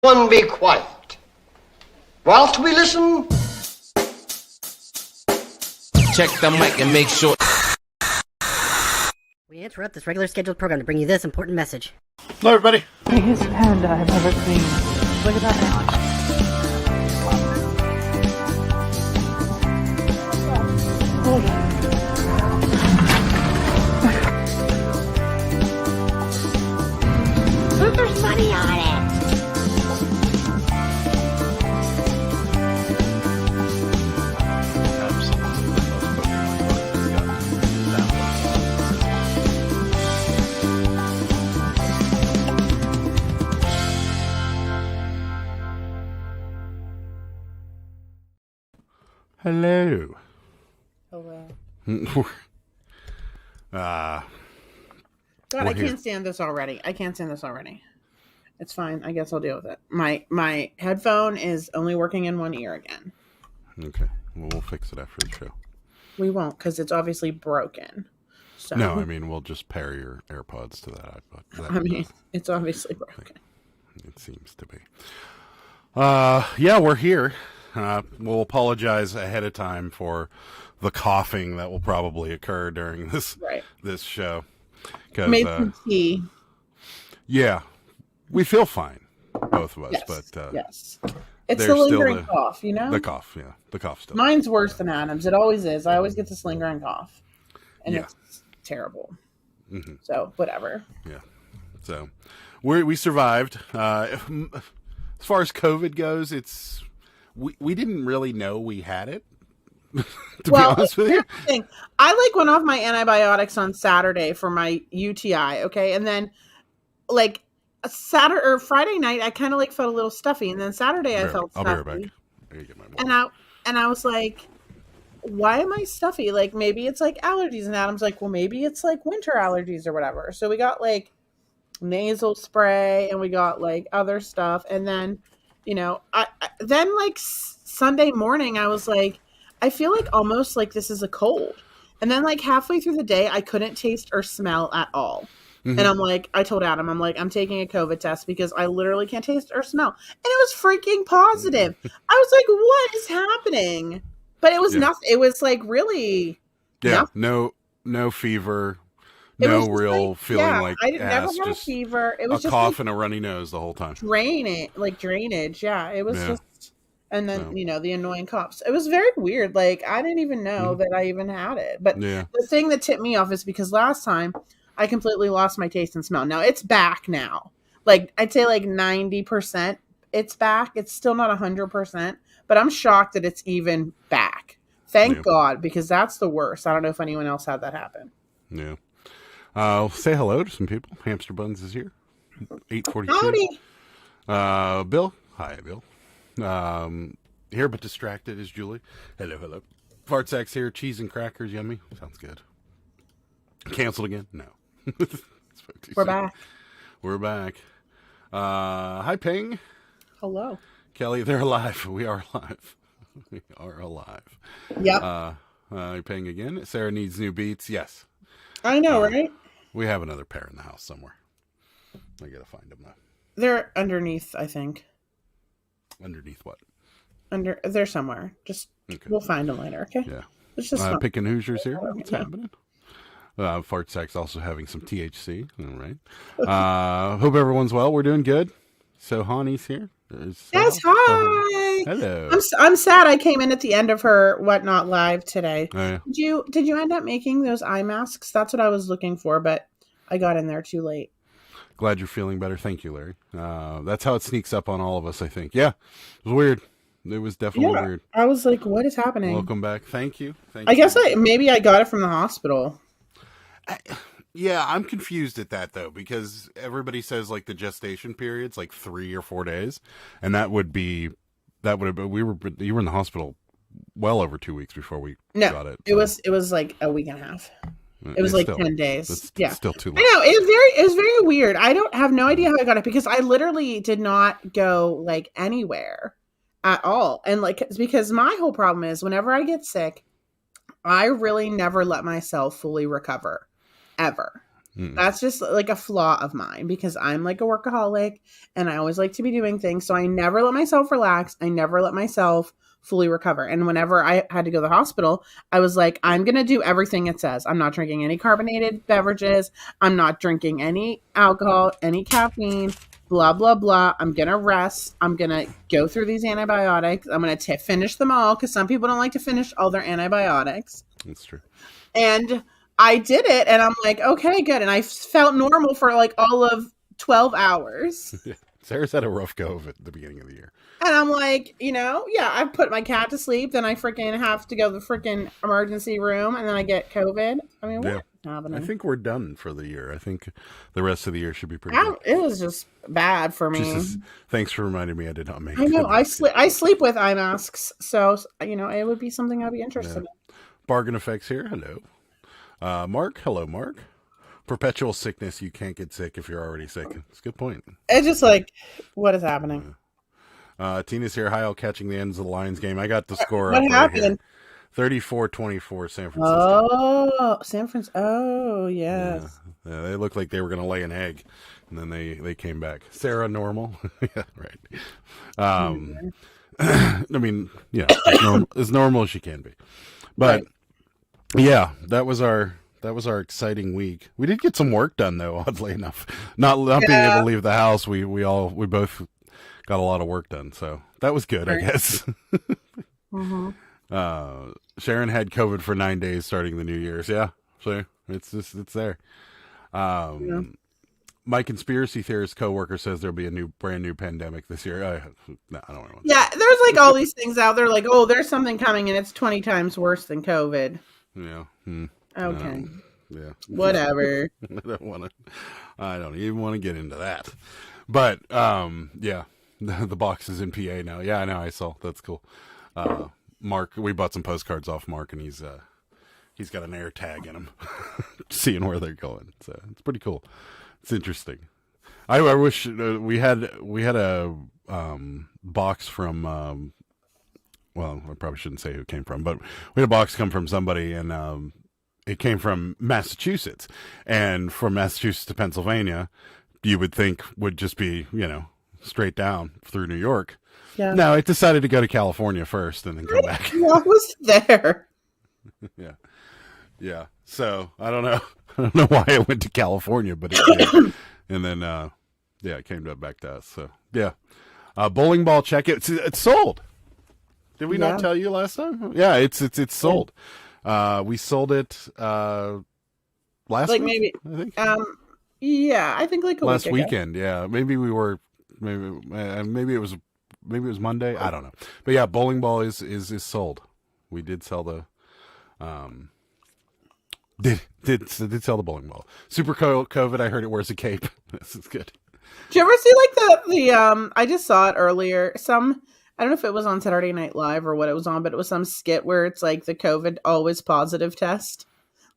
One, be quiet. Whilst we listen, check the mic and make sure. We interrupt this regular scheduled program to bring you this important message. Hello, everybody. Biggest panda I've ever seen. Look at that. Look, there's money on it. Hello. Hello. God, I can't stand this already. It's fine. I guess I'll deal with it. My headphone is only working in one ear again. Okay. Well, we'll fix it after the show. We won't, because it's obviously broken. So No, I mean, we'll just pair your AirPods to that iPod. It's obviously broken. It seems to be. Yeah, we're here. We'll apologize ahead of time for the coughing that will probably occur during this show. Made some tea. Yeah, we feel fine, both of us. Yes, but yes, it's the lingering cough. You know, the cough. Yeah, the cough still. Mine's worse than Adam's. It always is. I always get this lingering cough, and it's terrible. Mm-hmm. So whatever. Yeah. So we survived. As far as COVID goes, we didn't really know we had it. To be honest with you, I went off my antibiotics on Saturday for my UTI. Okay, and then Saturday or Friday night, I kind of felt a little stuffy, and then Saturday I felt stuffy. I'll be right back. I gotta get my water. And I was like, why am I stuffy? Maybe it's allergies. And Adam's like, well, maybe it's winter allergies or whatever. So we got nasal spray and we got other stuff. And then, Sunday morning, I was like, I feel almost this is a cold. And then halfway through the day, I couldn't taste or smell at all. Mm-hmm. And I told Adam, I'm taking a COVID test because I literally can't taste or smell. And it was freaking positive. I was like, what is happening? But it was nothing. It was really. Yeah. Nothing. No fever. No real feeling like I never had a fever. It was a cough and a runny nose the whole time. Drainage. Yeah. It was just. And then, the annoying coughs. It was very weird. I didn't even know that I even had it. But the thing that tipped me off is because last time I completely lost my taste and smell. Now it's back now. I'd say 90% it's back. It's still not 100%, but I'm shocked that it's even back. Thank God, because that's the worst. I don't know if anyone else had that happen. Yeah. Say hello to some people. Hamster Buns is here. 8:42. Howdy. Bill. Hi, Bill. Here but distracted is Julie. Hello. Fart sacks here. Cheese and crackers. Yummy. Sounds good. Canceled again? No. We're back. Hi, Ping. Hello. Kelly, they're alive. We are alive. Yep. Ping again. Sarah needs new beats. Yes. I know, right? We have another pair in the house somewhere. I gotta find them though. They're underneath, I think. Underneath what? They're somewhere. Just We'll find them later. Okay. Yeah. It's just Picking Hoosiers here. What's happening? Fart Sack's also having some THC. All right. Hope everyone's well. We're doing good. So Hani's here. Yes, hi. Hello. I'm sad I came in at the end of her Whatnot Live today. Oh, yeah. Did you end up making those eye masks? That's what I was looking for, but I got in there too late. Glad you're feeling better. Thank you, Larry. That's how it sneaks up on all of us, I think. Yeah, it was weird. It was definitely weird. I was like, what is happening? Welcome back. Thank you. I guess maybe I got it from the hospital. Yeah, I'm confused at that, though, because everybody says, the gestation period's 3 or 4 days, and you were in the hospital well over 2 weeks before we got it. So. It was a week and a half. It was 10 days. It's still too long. I know, it was very weird. I don't have no idea how I got it because I literally did not go anywhere at all. And it's because my whole problem is whenever I get sick, I really never let myself fully recover ever. That's just like a flaw of mine because I'm like a workaholic and I always like to be doing things. So I never let myself relax. I never let myself fully recover. And whenever I had to go to the hospital, I was like, I'm going to do everything it says. I'm not drinking any carbonated beverages. I'm not drinking any alcohol, any caffeine, blah, blah, blah. I'm going to rest. I'm going to go through these antibiotics. I'm going to finish them all because some people don't like to finish all their antibiotics. That's true. And I did it and I'm like, okay, good. And I felt normal for like all of 12 hours. Yeah. Sarah's had a rough go of it at the beginning of the year. And I'm like, I put my cat to sleep. Then I freaking have to go to the freaking emergency room. And then I get COVID. I mean, what's happening? I think we're done for the year. I think the rest of the year should be pretty good. It was just bad for me. Jesus, thanks for reminding me I did not make I know. I sleep with eye masks. So, it would be something I'd be interested in. Bargain Effects here. Hello. Mark. Hello, Mark. Perpetual sickness. You can't get sick if you're already sick. It's a good point. It's just like, what is happening? Tina's here. Hi, all catching the ends of the Lions game. I got the score. What happened? 34-24 San Francisco. Oh, San Francisco. Oh, yes. Yeah, they looked like they were going to lay an egg, and then they came back. Sarah, normal. Yeah, right. I mean, as normal as she can be. But, yeah, that was our exciting week. We did get some work done, though, oddly enough. Not being able to leave the house, we both got a lot of work done, so that was good, I guess. Mm-hmm. Sharon had COVID for 9 days starting the New Year's. Yeah, so it's there. My conspiracy theorist coworker says there'll be a brand new pandemic this year. I don't want to. Yeah, there's like all these things out there, like, oh, there's something coming and it's 20 times worse than COVID. Yeah. Okay. Yeah. Whatever. I don't even want to get into that. But yeah, the box is in PA now. Yeah, I know. I saw. That's cool. Mark, we bought some postcards off Mark, and he's got an air tag in him, seeing where they're going. So it's pretty cool. It's interesting. I wish we had a box from. Well, I probably shouldn't say who it came from, but we had a box come from somebody, and it came from Massachusetts. And from Massachusetts to Pennsylvania, you would think would just be, straight down through New York. Yeah. No, it decided to go to California first and then come back. What was there? Yeah. Yeah. So I don't know why it went to California, but it did. And then, it came back to us. So yeah. Bowling ball check. It's sold. Did we not tell you last time? Yeah, it's sold. We sold it last week, maybe. I think. I think like last weekend. Yeah, maybe we were. Maybe it was Monday. I don't know. But yeah, bowling ball is sold. We did sell the. Did sell the bowling ball. Super COVID. I heard it wears a cape. This is good. Did you ever see like the I just saw it earlier. I don't know if it was on Saturday Night Live or what it was on, but it was some skit where it's like the COVID always positive test.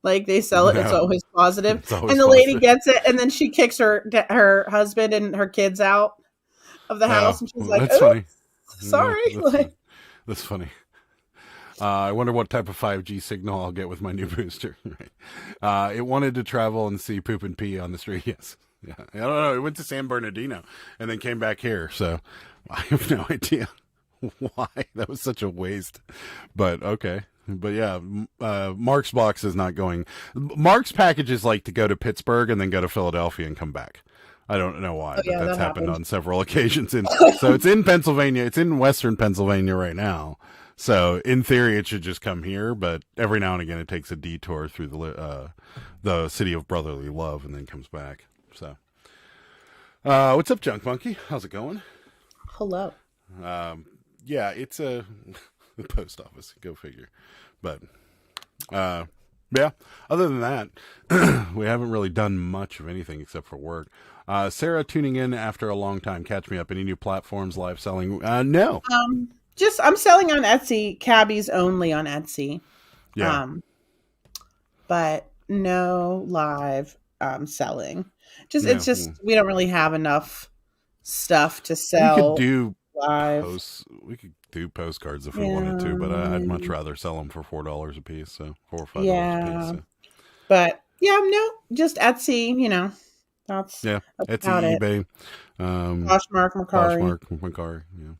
Like they sell it, it's always positive. It's always and the lady gets it, and then she kicks her husband and her kids out of the house, and she's like, that's funny. Sorry. That's funny. I wonder what type of 5G signal I'll get with my new booster. Right. It wanted to travel and see poop and pee on the street. Yes. Yeah. I don't know. It went to San Bernardino and then came back here. So I have no idea why. That was such a waste. But okay. But yeah, Mark's box is not going. Mark's packages like to go to Pittsburgh and then go to Philadelphia and come back. I don't know why, but that's happened on several occasions. So it's in Pennsylvania. It's in Western Pennsylvania right now. So in theory, it should just come here. But every now and again, it takes a detour through the city of brotherly love and then comes back. So what's up, Junk Monkey? How's it going? Hello. Yeah, it's the post office. Go figure. But yeah, other than that, we haven't really done much of anything except for work. Sarah tuning in after a long time. Catch me up. Any new platforms, live selling? No. I'm selling on Etsy, cabbies only on Etsy. Yeah. But no live selling. It's just we don't really have enough stuff to sell. We could do postcards if we wanted to, but I'd much rather sell them for $4 a piece. So $4 or $5 a piece. So. But Yeah, no, just Etsy, That's about Etsy, it. eBay, Poshmark, Macari. Yeah,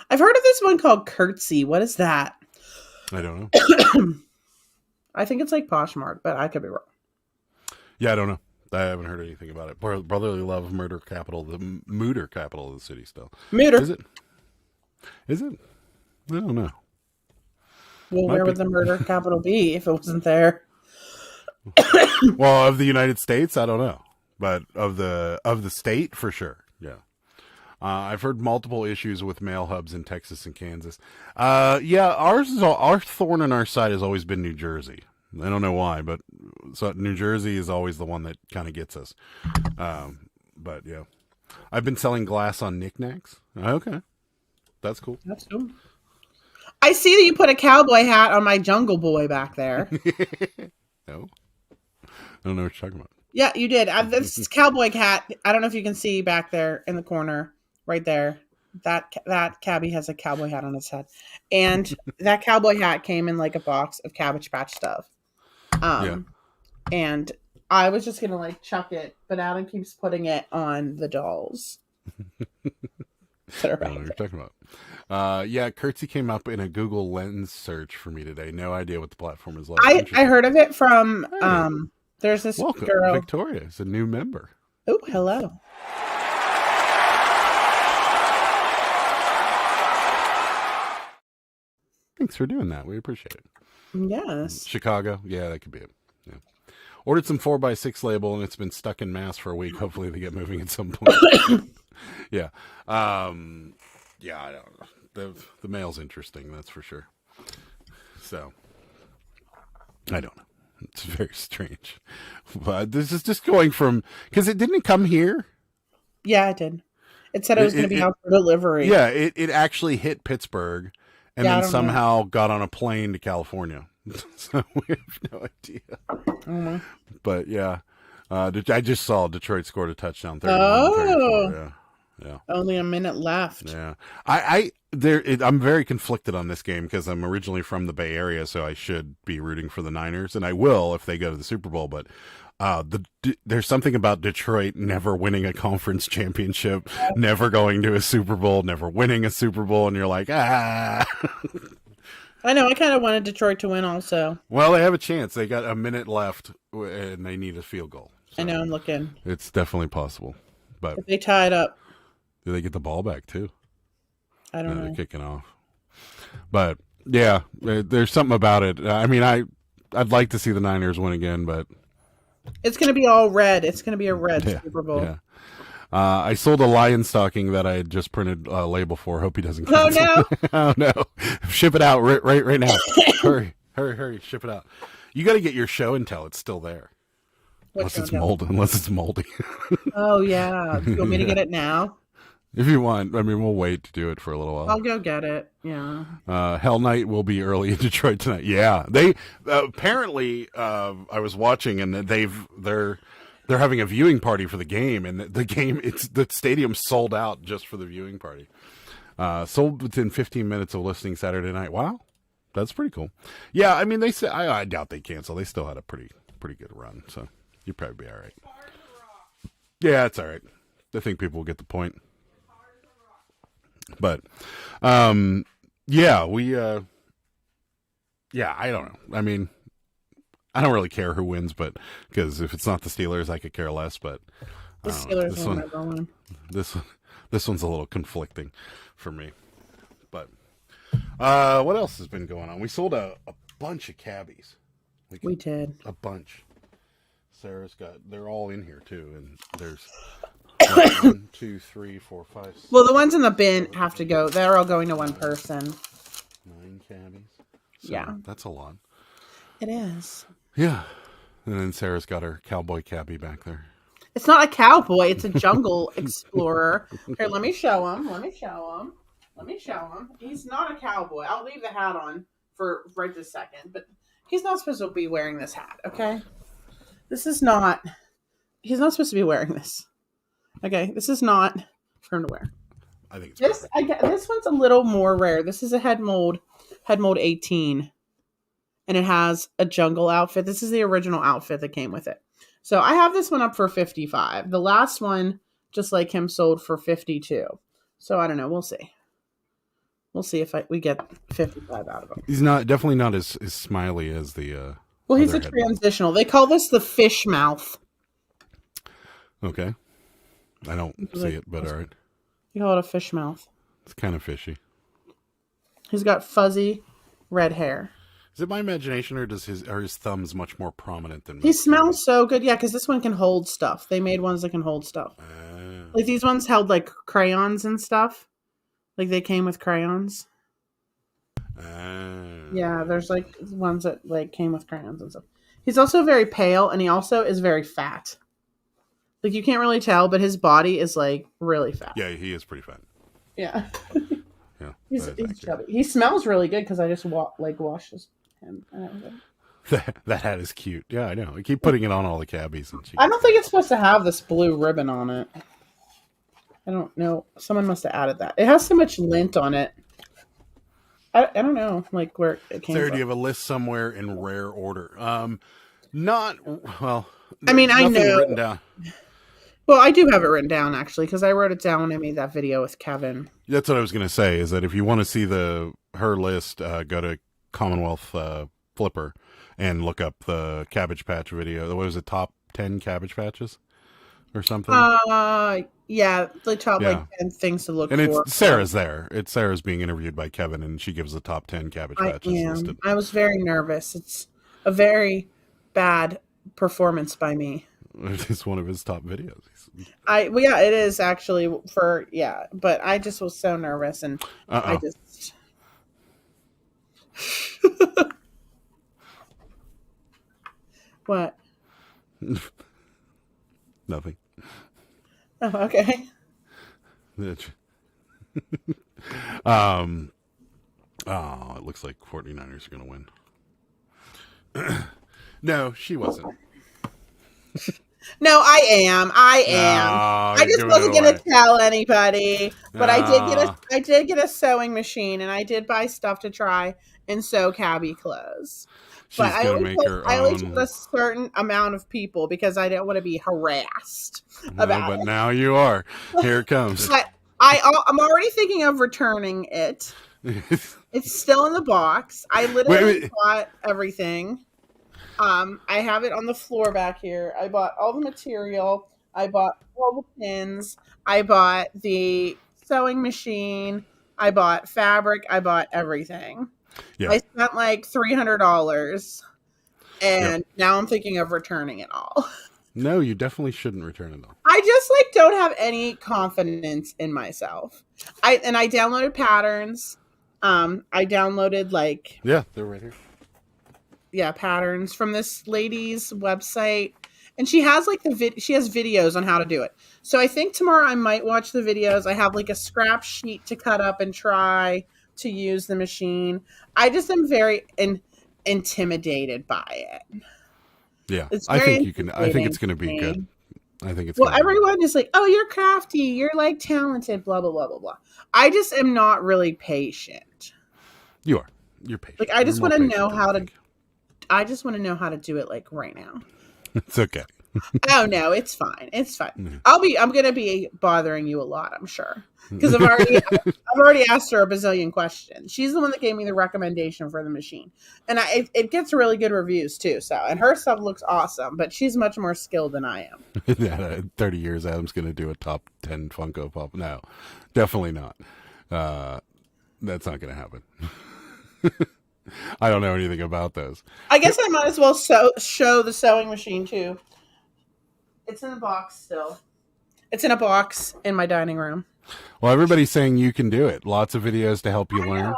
I've heard of this one called Curtsy. What is that? I don't know. I think it's like Poshmark, but I could be wrong. Yeah, I don't know. I haven't heard anything about it. Brotherly love, murder capital, the mooter capital of the city. Still, Mooter. Is it? I don't know. Well, where would the murder capital be if it wasn't there? Well, of the United States, I don't know, but of the state for sure. Yeah, I've heard multiple issues with mail hubs in Texas and Kansas. Yeah, our thorn in our side has always been New Jersey. I don't know why, but New Jersey is always the one that kind of gets us. But yeah, I've been selling glass on knickknacks. Okay, that's cool. That's cool. I see that you put a cowboy hat on my Jungle Boy back there. No, I don't know what you're talking about. Yeah, you did. This cowboy hat. I don't know if you can see back there in the corner, right there. That cabbie has a cowboy hat on his head, and that cowboy hat came in like a box of Cabbage Patch stuff. And I was just gonna like chuck it, but Adam keeps putting it on the dolls. I don't know what you're talking about. Yeah, Curtsy came up in a Google Lens search for me today. No idea what the platform is like. I heard of it from there's this Welcome, girl. Victoria is a new member. Oh, hello. Thanks for doing that. We appreciate it. Yes. Chicago. Yeah, that could be it. Yeah. Ordered some 4x6 label, and it's been stuck in mass for a week. Hopefully they get moving at some point. Yeah. Yeah, I don't know. The mail's interesting, that's for sure. So, I don't know. It's very strange. But this is just going from... Because it didn't come here. Yeah, it did. It said it was going to be out for delivery. Yeah, it actually hit Pittsburgh and then somehow got on a plane to California. So we have no idea. Mm-hmm. But yeah, I just saw Detroit scored a touchdown. 31-34. Yeah. Only a minute left. Yeah, I'm very conflicted on this game because I'm originally from the Bay Area, so I should be rooting for the Niners, and I will if they go to the Super Bowl. But there's something about Detroit never winning a conference championship, never going to a Super Bowl, never winning a Super Bowl, and you're like, ah. I know. I kind of wanted Detroit to win also. Well, they have a chance. They got a minute left, and they need a field goal. So I know. I'm looking. It's definitely possible. But if they tie it up. Do they get the ball back, too? I don't know. They're kicking off. But, yeah, there's something about it. I mean, I'd like to see the Niners win again, but... It's going to be all red. It's going to be a red Super Bowl. Yeah. I sold a lion stocking that I had just printed a label for. Hope he doesn't cancel. Oh, no. Oh, no. Ship it out right now. Hurry. Ship it out. You got to get your show and tell it's still there. Unless it's moldy. Oh, yeah. You want me to get it now? If you want. I mean, we'll wait to do it for a little while. I'll go get it. Yeah. Hell Night will be early in Detroit tonight. Yeah. They apparently I was watching and they're having a viewing party for the game, and the stadium sold out just for the viewing party. Sold within 15 minutes of listing Saturday night. Wow. That's pretty cool. Yeah, I mean they say I doubt they cancel. They still had a pretty good run, so you'd probably be all right. Yeah, it's all right. I think people will get the point. But, yeah, I don't know. I mean, I don't really care who wins, but because if it's not the Steelers, I could care less. But the Steelers will never win. This one's a little conflicting for me. But what else has been going on? We sold a bunch of cabbies. We did a bunch. They're all in here too, and there's 1, 2, 3, 4, 5, 6. Well, the ones in the bin have to go. They're all going to one person. 9 cabbies. So yeah, that's a lot. It is. Yeah, and then Sarah's got her cowboy cabbie back there. It's not a cowboy. It's a jungle explorer. Here, let me show him. He's not a cowboy. I'll leave the hat on for right this second, but he's not supposed to be wearing this hat. Okay, he's not supposed to be wearing this. Okay, this is not for him to wear. I think it's this one's a little more rare. This is a head mold 18. and it has a jungle outfit. This is the original outfit that came with it. So I have this one up for $55. The last one, just like him, sold for $52. So I don't know. We'll see. We'll see if we get $55 out of him. He's definitely not as smiley as the. Well, he's a transitional. They call this the fish mouth. Okay. I don't see it, but all right. You call it a fish mouth. It's kind of fishy. He's got fuzzy red hair. Is it my imagination, or are his thumbs much more prominent than? He smells so good, yeah. Because this one can hold stuff. They made ones that can hold stuff. Like these ones held like crayons and stuff. Like they came with crayons. Yeah, there's like ones that like came with crayons and stuff. He's also very pale, and he also is very fat. Like you can't really tell, but his body is like really fat. Yeah, he is pretty fat. Yeah. Yeah, he's chubby. He smells really good because I just washes him. That hat is cute. Yeah, I know. I keep putting it on all the cabbies. And I don't think it's supposed to have this blue ribbon on it. I don't know. Someone must have added that. It has so much lint on it. I don't know, like where it came Sarah, from. do you have a list somewhere in rare order? Not well. I mean, I know. Written down. Well, I do have it written down actually because I wrote it down when I made that video with Kevin. That's what I was going to say. Is that if you want to see her list, go to Commonwealth Flipper and look up the Cabbage Patch video. What was it? Top 10 Cabbage Patches or something? Yeah, the top like 10 things to look for. And it's Sarah's there. It's Sarah's being interviewed by Kevin, and she gives the top 10 Cabbage Patches listed. I was very nervous. It's a very bad performance by me. It's one of his top videos. Yeah, it is actually but I just was so nervous and I just What? Nothing. Oh, okay. It looks like 49ers are going to win. No, she wasn't. No, I am. I just wasn't going to tell anybody. But I did get a sewing machine, and I did buy stuff to try and sew cabbie clothes. But I only told a certain amount of people because I didn't want to be harassed about it. But now you are. Here it comes. But I'm already thinking of returning it. It's still in the box. I literally bought everything. I have it on the floor back here. I bought all the material. I bought all the pins. I bought the sewing machine. I bought fabric. I bought everything. Yeah. I spent like $300, and now I'm thinking of returning it all. No, you definitely shouldn't return it all. I just don't have any confidence in myself. I downloaded patterns. I downloaded they're right here. Yeah, patterns from this lady's website, and she has she has videos on how to do it. So I think tomorrow I might watch the videos. I have a scrap sheet to cut up and try to use the machine. I just am very intimidated by it. Yeah, I think you can. I think it's going to be good. I think it's everyone is like, "Oh, you're crafty. You're talented." Blah blah blah blah blah. I just am not really patient. You are. You're patient. I just want to know how to. I just want to know how to do it right now. It's okay. Oh no, it's fine. It's fine. Mm-hmm. I'm gonna be bothering you a lot, I'm sure, because I've already asked her a bazillion questions. She's the one that gave me the recommendation for the machine, and it gets really good reviews too. So, and her stuff looks awesome, but she's much more skilled than I am. Yeah, 30 years, Adam's gonna do a top 10 Funko Pop. No, definitely not. That's not gonna happen. I don't know anything about those. I guess I might as well show the sewing machine too. It's in a box still. It's in a box in my dining room. Well, everybody's saying you can do it. Lots of videos to help you learn.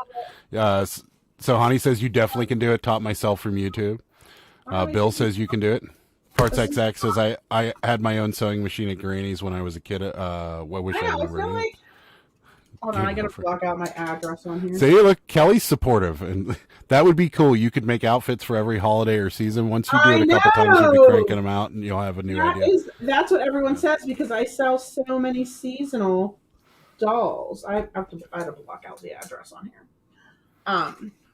So Honey says you definitely can do it. Taught myself from YouTube. Bill says you can do it. Parts XX says I had my own sewing machine at Granny's when I was a kid. What wish I remember. Hold on, I gotta block out my address on here. See, look, Kelly's supportive, and that would be cool. You could make outfits for every holiday or season. Once you do it a couple times, you'll be cranking them out, and you'll have a new idea. That's what everyone says because I sell so many seasonal dolls. I have to block out the address on here.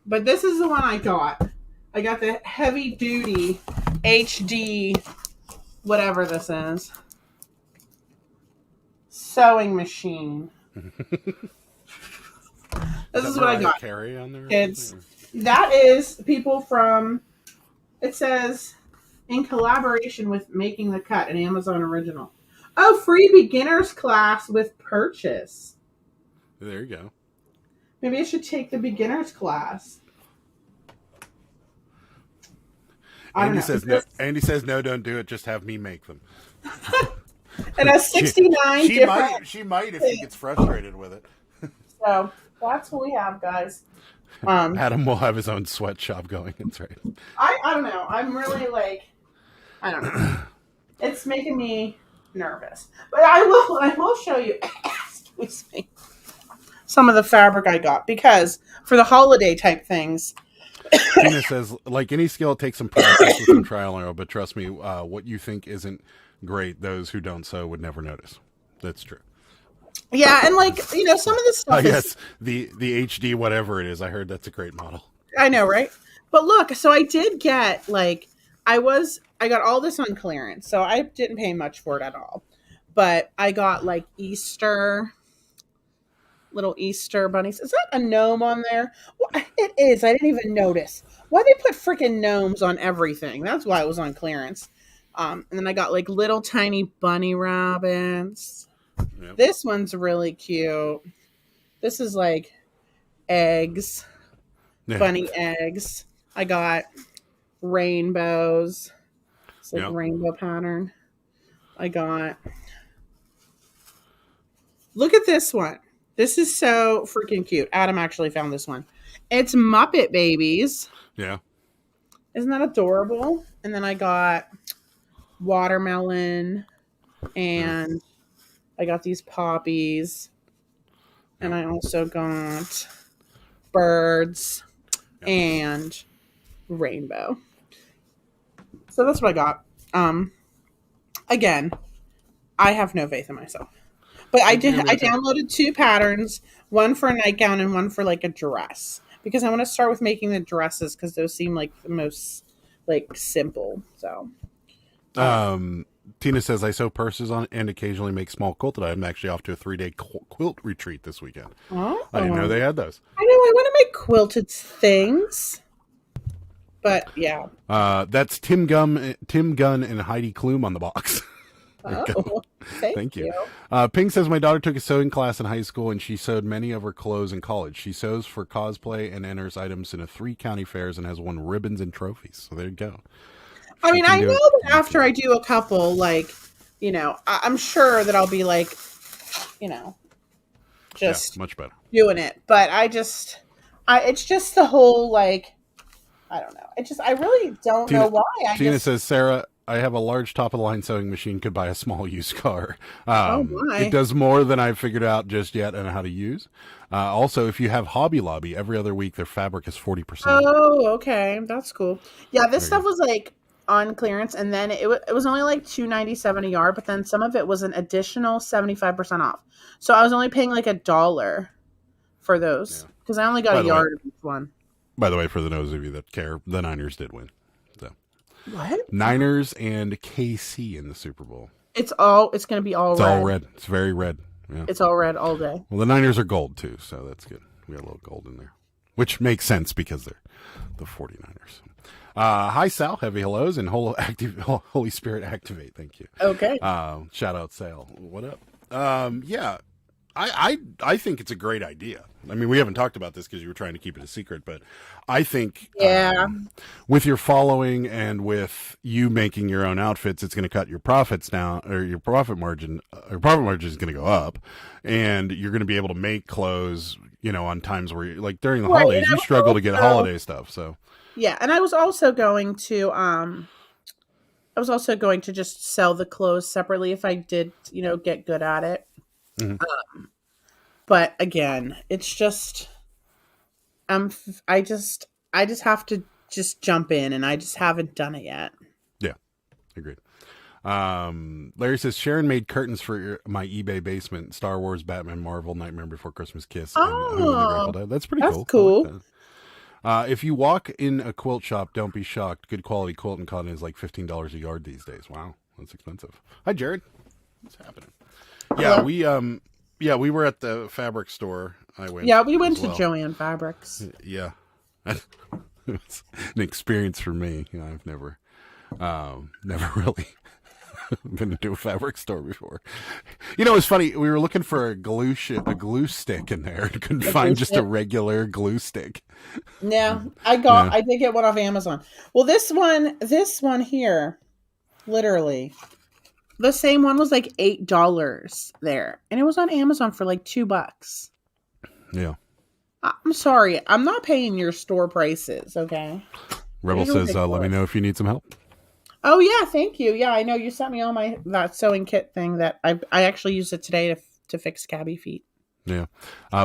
But this is the one I got. I got the heavy duty HD, whatever this is, sewing machine. This is what I got. Carry on there, kids. That is people from. It says in collaboration with Making the Cut, an Amazon original. Oh, free beginners class with purchase. There you go. Maybe I should take the beginners class. Andy says no. Andy says no. Don't do it. Just have me make them. And a 69 she different. She might if she gets frustrated with it. So that's what we have, guys. Adam will have his own sweatshop going. That's right. I don't know. I'm really like, I don't know. It's making me nervous. But I will show you excuse me, some of the fabric I got because for the holiday type things. Tina says, like any skill, it takes some practice with some trial and error. But trust me, what you think isn't great, those who don't sew would never notice. That's true. Yeah, and like, some of this stuff yes, the HD whatever it is. I heard that's a great model. I know, right? But look, so I did get like I got all this on clearance, so I didn't pay much for it at all. But I got like little Easter bunnies. Is that a gnome on there? Well, it is. I didn't even notice. Why they put freaking gnomes on everything? That's why it was on clearance. And then I got like little tiny bunny rabbits. Yep. This one's really cute. This is like eggs, bunny eggs. I got rainbows. It's like rainbow pattern. I got. Look at this one. This is so freaking cute. Adam actually found this one. It's Muppet Babies. Yeah. Isn't that adorable? And then I got watermelon and I got these poppies. And I also got birds and rainbow. So that's what I got. Again, I have no faith in myself. But I downloaded 2 patterns, one for a nightgown and one for like a dress. Because I want to start with making the dresses because those seem like the most like simple. So Tina says I sew purses on and occasionally make small quilted items. I'm actually off to a 3-day quilt retreat this weekend. Oh. I didn't know they had those. I know I want to make quilted things. But yeah. That's Tim Gunn and Heidi Klum on the box. Oh, thank you. Ping says my daughter took a sewing class in high school and she sewed many of her clothes in college. She sews for cosplay and enters items in 3 county fairs and has won ribbons and trophies. So there you go. I mean, I know that after I do a couple, like, I'm sure that I'll be like, just much better doing it. But it's just the whole like, I don't know. I really don't know why. Tina says, Sarah, I have a large top-of-the-line sewing machine. Could buy a small used car. It does more than I've figured out just yet and how to use. Also, if you have Hobby Lobby, every other week their fabric is 40%. Oh, okay, that's cool. Yeah, this stuff was like on clearance, and then it was only like $2.97 a yard, but then some of it was an additional 75% off. So I was only paying like $1 for those because I only got a yard of each one. By the way, for those of you that care, the Niners did win. What? Niners and KC in the Super Bowl. It's going to be all red. It's all red. It's very red. Yeah. It's all red all day. Well, the Niners are gold too, so that's good. We got a little gold in there, which makes sense because they're the 49ers. Hi, Sal. Heavy hellos and Holy Spirit activate. Thank you. Okay. Shout out, Sal. What up? Yeah. I think it's a great idea. I mean, we haven't talked about this because you were trying to keep it a secret, but I think with your following and with you making your own outfits, it's going to cut your profits down, or your profit margin. Your profit margin is going to go up, and you're going to be able to make clothes, on times where, like during the holidays, you struggle to get holiday stuff. So yeah, and I was also going to just sell the clothes separately if I did, get good at it. Mm-hmm. But again, it's just, I just have to just jump in, and I just haven't done it yet. Yeah, agreed. Larry says Sharon made curtains for my eBay basement. Star Wars, Batman, Marvel, Nightmare Before Christmas, Kiss. Oh, and That's pretty cool. That's cool. If you walk in a quilt shop, don't be shocked. Good quality quilt and cotton is like $15 a yard these days. Wow, that's expensive. Hi, Jared. What's happening? Yeah, we were at the fabric store. We went to Joann Fabrics. Yeah, it was an experience for me. I've never really been into a fabric store before. It's funny. We were looking for a glue stick in there and couldn't find just a regular glue stick. Yeah, I did get one off Amazon. Well, this one here, literally, the same one was like $8 there, and it was on Amazon for like $2. Yeah. I'm sorry, I'm not paying your store prices. Okay. Rebel says, "Let me know if you need some help." Oh yeah, thank you. Yeah, I know you sent me all that sewing kit thing that I actually used it today to fix cabby feet. Yeah,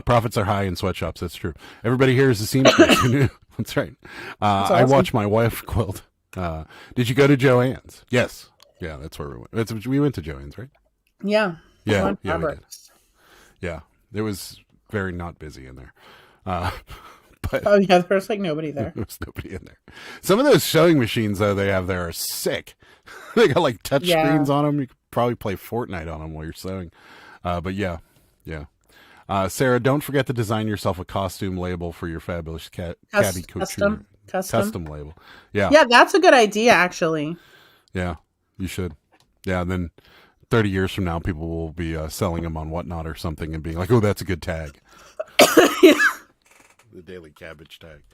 profits are high in sweatshops. That's true. Everybody here is a seamstress. Who knew? That's right. That's awesome. I watched my wife quilt. Did you go to Joann's? Yes. Yeah, that's where we went. We went to Joann's, right? Yeah. Yeah, we did. Yeah, it was very not busy in there. But oh yeah, there's like nobody there. There's nobody in there. Some of those sewing machines though they have there are sick. They got like touch screens on them. You could probably play Fortnite on them while you're sewing. But yeah. Sarah, don't forget to design yourself a costume label for your fabulous cabby custom label. Yeah, that's a good idea actually. Yeah, you should. Yeah, and then 30 years from now, people will be selling them on Whatnot or something and being like, "Oh, that's a good tag." The Daily Cabbage tag.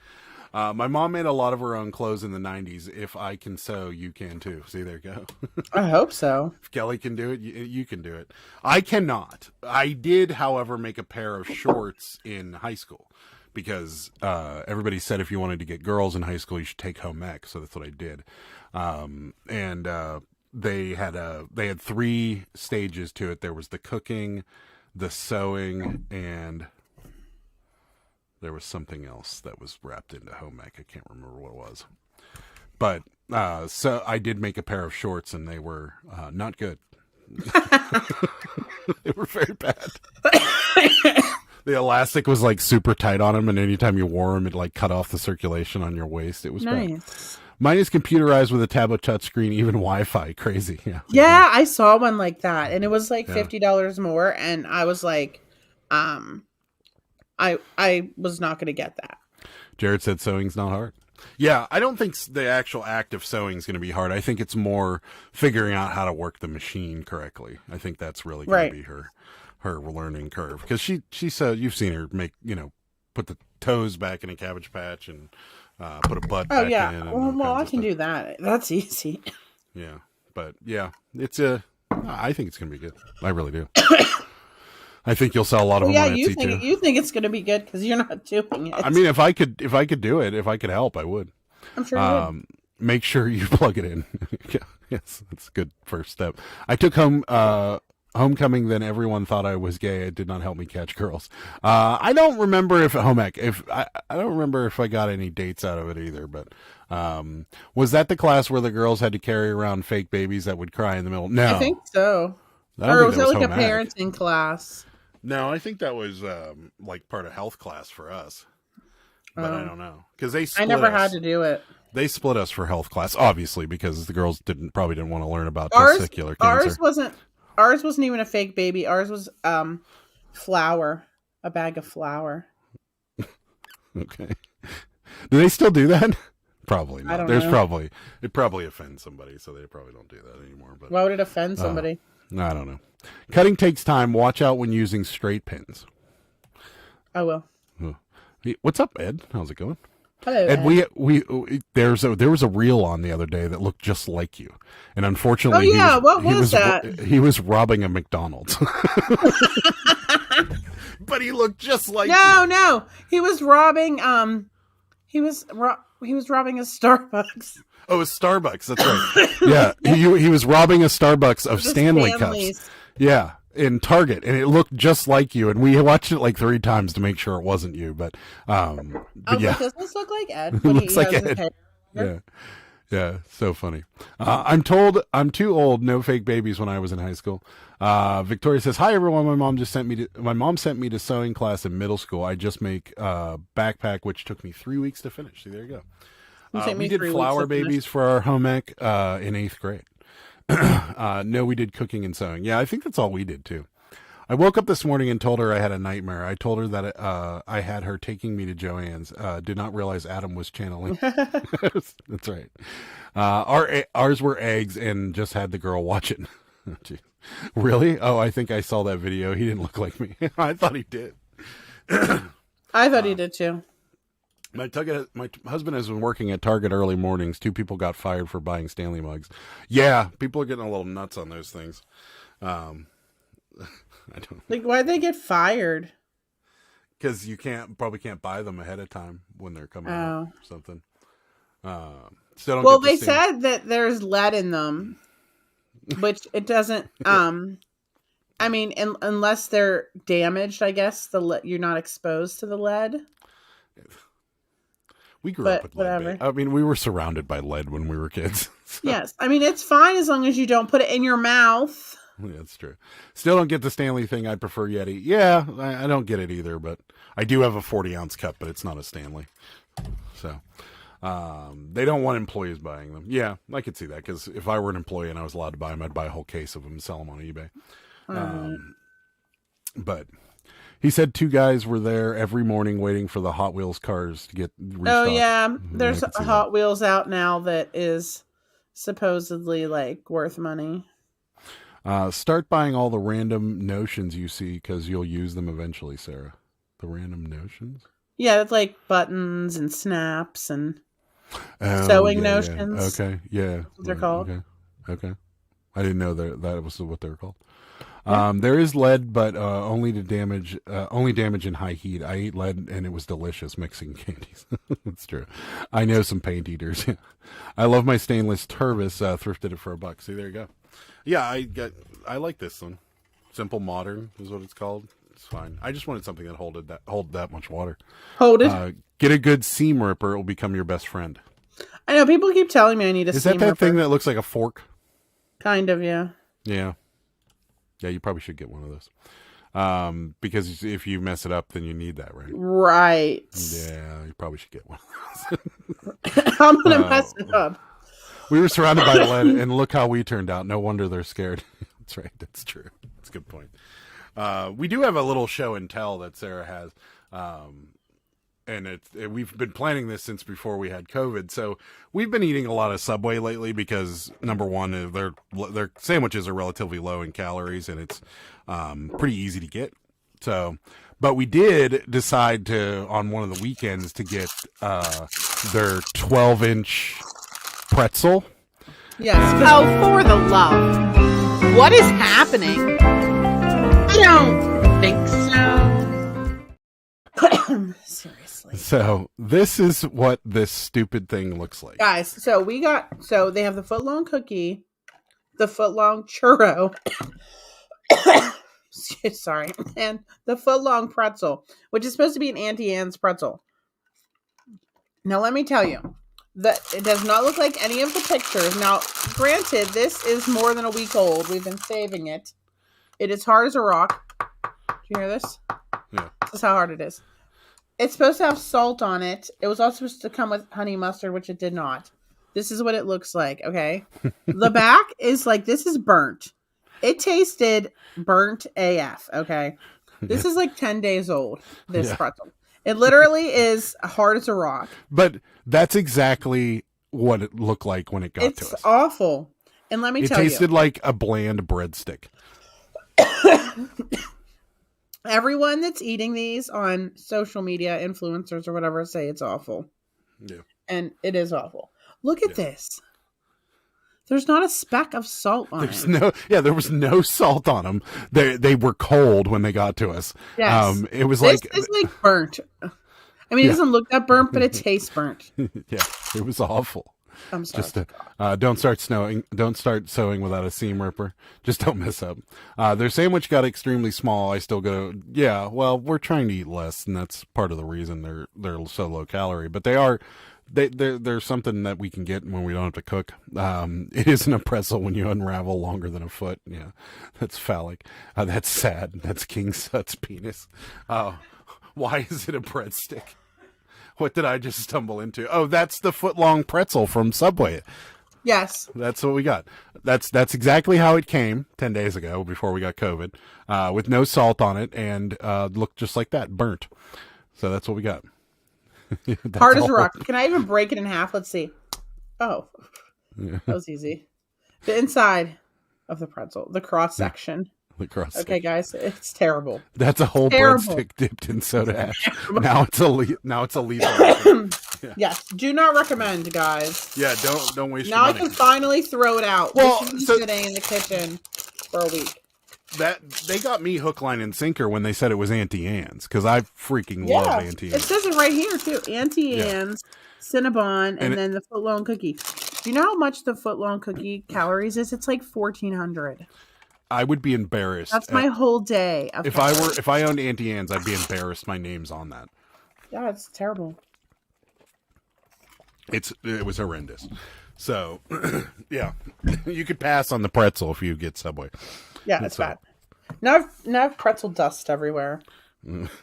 My mom made a lot of her own clothes in the 90s. If I can sew, you can too. See, there you go. I hope so. If Kelly can do it, you can do it. I cannot. I did, however, make a pair of shorts in high school because everybody said if you wanted to get girls in high school, you should take home ec. So that's what I did. They had 3 stages to it. There was the cooking, the sewing, and there was something else that was wrapped into home ec. I can't remember what it was. But so I did make a pair of shorts, and they were not good. They were very bad. The elastic was like super tight on them, and anytime you wore them, it like cut off the circulation on your waist. It was bad. Mine is computerized with a tablet touchscrreen, even Wi-Fi. Crazy. Yeah, I saw one like that, and it was like $50 more, and I was like, I was not going to get that. Jared said sewing's not hard. Yeah, I don't think the actual act of sewing is going to be hard. I think it's more figuring out how to work the machine correctly. I think that's really going to be her learning curve. Because she said, you've seen her make, put the toes back in a Cabbage Patch and put a butt back in. Well, I can do that. That's easy. Yeah, but yeah, I think it's going to be good. I really do. I think you'll sell a lot of them on Etsy too. You think it's going to be good because you're not doing it. I mean, if I could do it, if I could help, I would. I'm sure you would. Make sure you plug it in. Yes, that's a good first step. I took homecoming, then everyone thought I was gay. It did not help me catch girls. I don't remember if home ec. I don't remember if I got any dates out of it either. But was that the class where the girls had to carry around fake babies that would cry in the middle? No, I think so. Or was it like a parenting class? No, I think that was like part of health class for us. But I don't know because I never had to do it. They split us for health class, obviously, because the girls probably didn't want to learn about testicular cancer. Ours wasn't even a fake baby. Ours was flour, a bag of flour. Okay. Do they still do that? Probably not. I don't know. It probably offends somebody, so they probably don't do that anymore. But why would it offend somebody? I don't know. Cutting takes time. Watch out when using straight pins. I will. Hey, what's up, Ed? How's it going? Hello, Ed. There was a reel on the other day that looked just like you, and unfortunately, what was that? He was robbing a McDonald's, but he looked just like you. No, he was robbing. He was robbing a Starbucks. Oh, a Starbucks. That's right. Yeah, he was robbing a Starbucks of Stanley cups. Yeah, in Target, and it looked just like you. And we watched it like 3 times to make sure it wasn't you. But yeah, does this look like Ed? It looks like Ed. Yeah, so funny. I'm told I'm too old. No fake babies when I was in high school. Victoria says, "Hi everyone. My mom sent me to sewing class in middle school. I just make backpack, which took me 3 weeks to finish." See, there you go. We did flower babies for our home ec in 8th grade. No, we did cooking and sewing. Yeah, I think that's all we did too. I woke up this morning and told her I had a nightmare. I told her that I had her taking me to Joanne's. Did not realize Adam was channeling. That's right. Ours were eggs and just had the girl watch it. Really? Oh, I think I saw that video. He didn't look like me. I thought he did. I thought he did too. My husband has been working at Target early mornings. 2 people got fired for buying Stanley mugs. Yeah, people are getting a little nuts on those things. I don't like why'd they get fired? Because you probably can't buy them ahead of time when they're coming out or something. Well, they said that there's lead in them, which it doesn't. I mean, unless they're damaged, I guess you're not exposed to the lead. We grew up with lead. I mean, we were surrounded by lead when we were kids. So. Yes, I mean it's fine as long as you don't put it in your mouth. Yeah, that's true. Still don't get the Stanley thing. I prefer Yeti. Yeah, I don't get it either, but I do have a 40-ounce cup, but it's not a Stanley. So they don't want employees buying them. Yeah, I could see that because if I were an employee and I was allowed to buy them, I'd buy a whole case of them and sell them on eBay. But he said 2 guys were there every morning waiting for the Hot Wheels cars to get restocked. Oh, yeah. There's a Hot Wheels out now that is supposedly like worth money. Start buying all the random notions you see because you'll use them eventually, Sarah. The random notions? Yeah, it's like buttons and snaps and sewing notions. Yeah. Okay, yeah. That's what they're called. Okay. I didn't know that was what they were called. Yeah. There is lead, but only damage in high heat. I ate lead and it was delicious mixing candies. That's true. I know some paint eaters. I love my stainless Tervis. Thrifted it for $1. See, there you go. Yeah, I like this one. Simple Modern is what it's called. It's fine. I just wanted something that hold that much water. Hold it. Get a good seam ripper. It will become your best friend. I know people keep telling me I need a seam ripper. Is that thing that looks like a fork? Kind of, yeah. Yeah. Yeah, you probably should get one of those. Because if you mess it up, then you need that, right? Right. Yeah, you probably should get one of those. I'm going to mess it up. We were surrounded by lead, and look how we turned out. No wonder they're scared. That's right. That's true. That's a good point. We do have a little show and tell that Sarah has. And we've been planning this since before we had COVID. So we've been eating a lot of Subway lately because, number one, their sandwiches are relatively low in calories, and it's pretty easy to get. So, but we did decide to, on one of the weekends, to get their 12-inch pretzel. Yes. Oh, for the love. What is happening? I don't think so. Seriously. So this is what this stupid thing looks like. Guys, so they have the footlong cookie, the footlong churro, sorry, and the footlong pretzel, which is supposed to be an Auntie Anne's pretzel. Now, let me tell you, that it does not look like any of the pictures. Now, granted, this is more than a week old. We've been saving it. It is hard as a rock. Do you hear this? Yeah. This is how hard it is. It's supposed to have salt on it. It was also supposed to come with honey mustard, which it did not. This is what it looks like, okay? The back is like, this is burnt. It tasted burnt AF, okay? This is like 10 days old, this pretzel. It literally is hard as a rock. But that's exactly what it looked like when it got to us. It's awful. And let me tell you. It tasted like a bland breadstick. Everyone that's eating these on social media, influencers or whatever, say it's awful. Yeah. And it is awful. Look at this. There's not a speck of salt on it. There was no salt on them. They were cold when they got to us. Yes. It was it's like burnt. I mean, it doesn't look that burnt, but it tastes burnt. Yeah, it was awful. I'm sorry. Just don't start sewing without a seam ripper. Just don't mess up. Their sandwich got extremely small. I still go, yeah, well, we're trying to eat less, and that's part of the reason they're so low calorie. But they're something that we can get when we don't have to cook. It isn't a pretzel when you unravel longer than a foot. Yeah, that's phallic. That's sad. That's King Sut's penis. Why is it a breadstick? What did I just stumble into? Oh, that's the foot-long pretzel from Subway. Yes. That's what we got. That's exactly how it came 10 days ago before we got COVID, with no salt on it and looked just like that, burnt. So that's what we got. Hard as a rock. Can I even break it in half? Let's see. Oh, yeah. That was easy. The inside of the pretzel, the cross section. The cross. Okay, guys, it's terrible. That's a whole breadstick dipped in soda ash. Now it's a lethal. Yeah. Yes, do not recommend, guys. Yeah, don't waste. Now your money. I can finally throw it out. Well, sitting in the kitchen for a week. That they got me hook, line, and sinker when they said it was Auntie Anne's because I freaking love Auntie Anne's. It says it right here too. Auntie Anne's, Cinnabon, and then the footlong cookie. Do you know how much the footlong cookie calories is? It's like 1,400. I would be embarrassed. That's my whole day. If I owned Auntie Anne's, I'd be embarrassed. My name's on that. Yeah, it's terrible. It was horrendous. So, yeah, you could pass on the pretzel if you get Subway. Yeah, it's bad. Now I have pretzel dust everywhere. It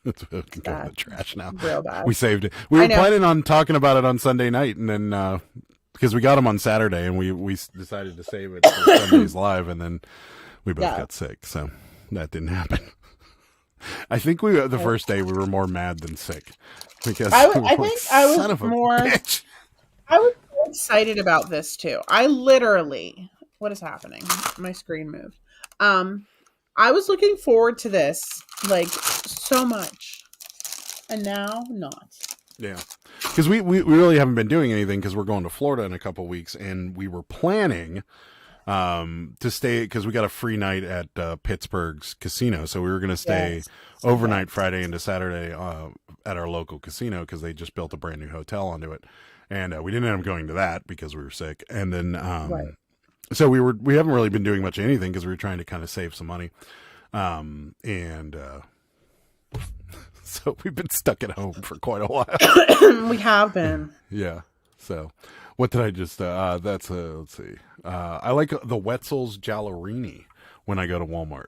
can go in the trash now. Real bad. We saved it. We were planning on talking about it on Sunday night, and then because we got them on Saturday, and we decided to save it for Sunday's live, and then we both got sick, so that didn't happen. I think the first day we were more mad than sick because I think I was more. Bitch. I was excited about this too. I literally, what is happening? My screen moved. I was looking forward to this like so much, and now not. Yeah, because we really haven't been doing anything because we're going to Florida in a couple weeks, and we were planning to stay because we got a free night at Pittsburgh's casino, so we were going to stay overnight Friday into Saturday at our local casino because they just built a brand new hotel onto it, and we didn't end up going to that because we were sick, and then so we haven't really been doing much of anything because we were trying to kind of save some money, and so we've been stuck at home for quite a while. We have been. Yeah. So what did I just, let's see. I like the Wetzel's Giallorini when I go to Walmart.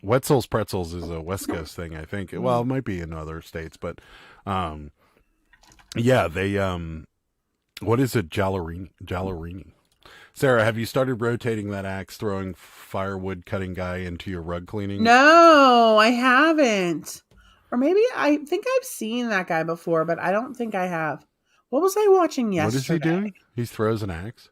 Wetzel's Pretzels is a West Coast thing, I think. Well, it might be in other states, but, yeah, they, what is it? Giallorini. Sarah, have you started rotating that axe, throwing firewood cutting guy into your rug cleaning? No, I haven't. Or maybe I think I've seen that guy before, but I don't think I have. What was I watching yesterday? What is he doing? He throws an axe.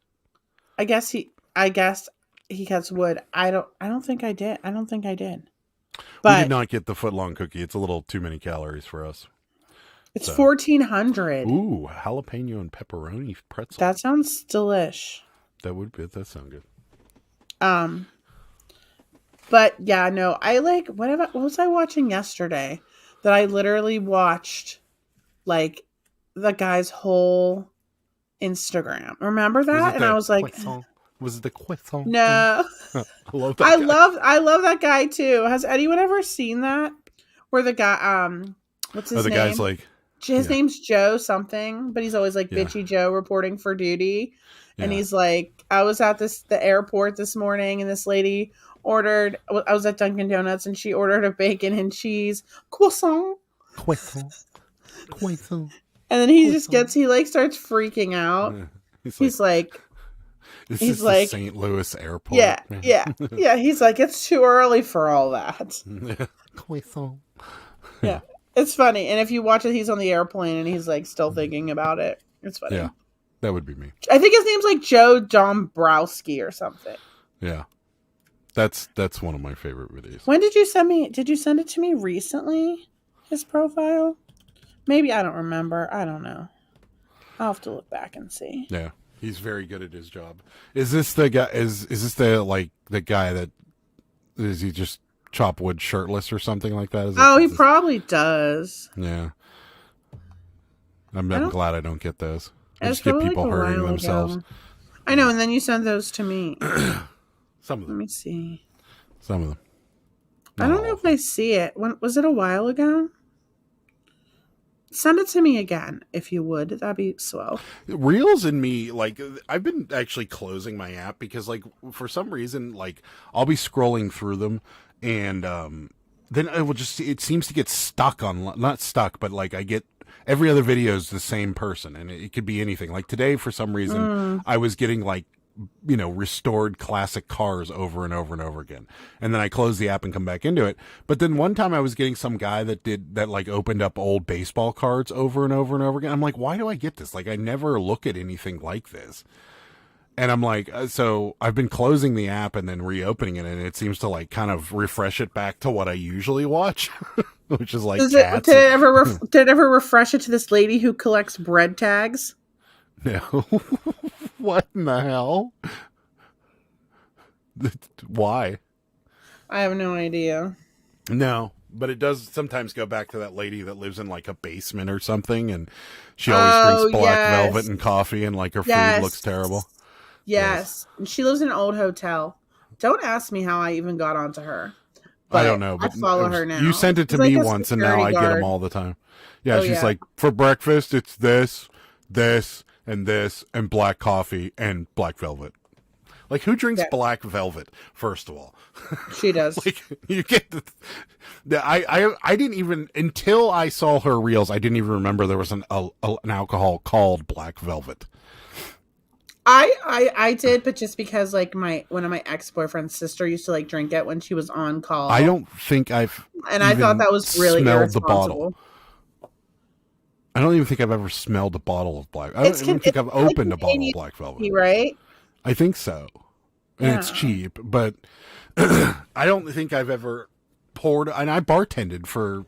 I guess he cuts wood. I don't think I did. But we did not get the foot-long cookie. It's a little too many calories for us. It's 1,400. Ooh, jalapeno and pepperoni pretzel. That sounds delish. That sound good. But yeah, no, I like what was I watching yesterday that I literally watched like the guy's whole Instagram. Remember that? And I was like, croissant? Was it the croissant? No. I love that guy. I love that guy too. Has anyone ever seen that? Where the guy what's his name? The guy's like his name's Joe something, but he's always like bitchy Joe reporting for duty. And he's like, I was at the airport this morning, and this lady ordered. I was at Dunkin' Donuts, and she ordered a bacon and cheese croissant. And then he just starts freaking out. He's like, this is the St. Louis airport. Yeah. He's like, it's too early for all that. Croissant. Yeah, it's funny. And if you watch it, he's on the airplane, and he's like still thinking about it. It's funny. Yeah. That would be me. I think his name's like Joe Dombrowski or something. Yeah. That's one of my favorite videos. When did you send me? Did you send it to me recently? His profile? Maybe I don't remember. I don't know. I'll have to look back and see. Yeah. He's very good at his job. Is this the guy is this the guy that is he just chop wood shirtless or something like that? He probably does. Yeah. I'm glad I don't get those. It was just get probably people like a hurting while themselves. ago. I know, and then you sent those to me. Some of them. Let me see. Some of them. I don't know if I see it. Was it a while ago? Send it to me again, if you would. That'd be swell. Reels and me, like, I've been actually closing my app because, like, for some reason, like, I'll be scrolling through them and then it seems to get stuck on, not stuck, but like I get every other video is the same person and it could be anything. Like today, for some reason, I was getting like, restored classic cars over and over and over again. And then I close the app and come back into it. But then one time I was getting some guy that like opened up old baseball cards over and over and over again. I'm like, why do I get this? Like, I never look at anything like this. And I'm like, so I've been closing the app and then reopening it, and it seems to like kind of refresh it back to what I usually watch, which is like cats. Did it ever refresh it to this lady who collects bread tags? No. What in the hell? Why? I have no idea. No, but it does sometimes go back to that lady that lives in like a basement or something, and she always drinks black velvet and coffee, and like her food looks terrible. Yes. And she lives in an old hotel. Don't ask me how I even got onto her. I don't know, but I follow her now. You sent it to me once, and now I get them all the time. Yeah, she's like, for breakfast, it's this, and this, and black coffee, and black velvet. Like, who drinks black velvet, first of all? She does. Like, you get I didn't even, until I saw her reels, I didn't even remember there was an alcohol called black velvet. I did, but just because like one of my ex-boyfriend's sister used to like drink it when she was on call. I don't think I thought that was really smelled the bottle. I don't even think I've ever smelled a bottle of black. I don't even think I've opened a bottle of black velvet. Right? I think so. And it's cheap, but I don't think I've ever poured, and I bartended for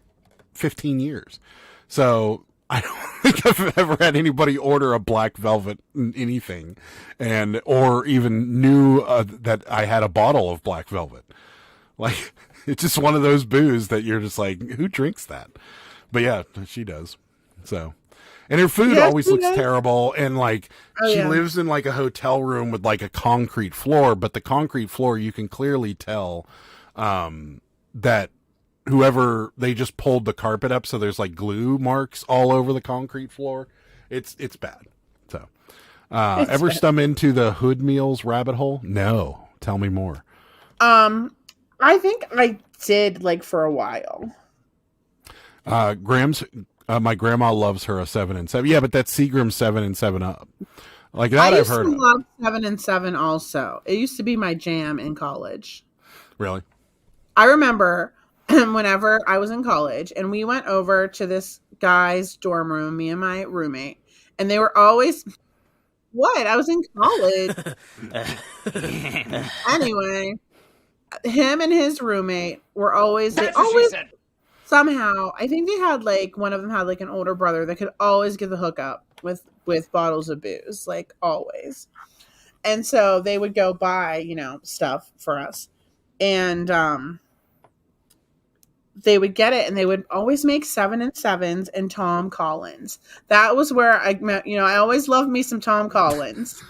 15 years. So I don't think I've ever had anybody order a black velvet anything, or even knew that I had a bottle of black velvet. Like, it's just one of those booze that you're just like, who drinks that? But yeah, she does. So, and her food always looks terrible. And like, she lives in like a hotel room with like a concrete floor, but the concrete floor, you can clearly tell, that whoever, they just pulled the carpet up. So there's like glue marks all over the concrete floor. It's bad. So, ever stum into the Hood Meals rabbit hole? No. Tell me more. I think I did like for a while. Graham's, my grandma loves her a 7 and 7. Yeah, but that's Seagram's 7 and 7 Up. Like that I've heard of. I used to love 7 and 7 also. It used to be my jam in college. Really? I remember whenever I was in college and we went over to this guy's dorm room, me and my roommate, and they were always, what? I was in college. Anyway, him and his roommate were always, somehow, I think they had like, one of them had like an older brother that could always give the hookup with bottles of booze, like always. And so they would go buy, stuff for us. And they would get it, and they would always make 7 and 7s and Tom Collins. That was where I met, I always loved me some Tom Collins.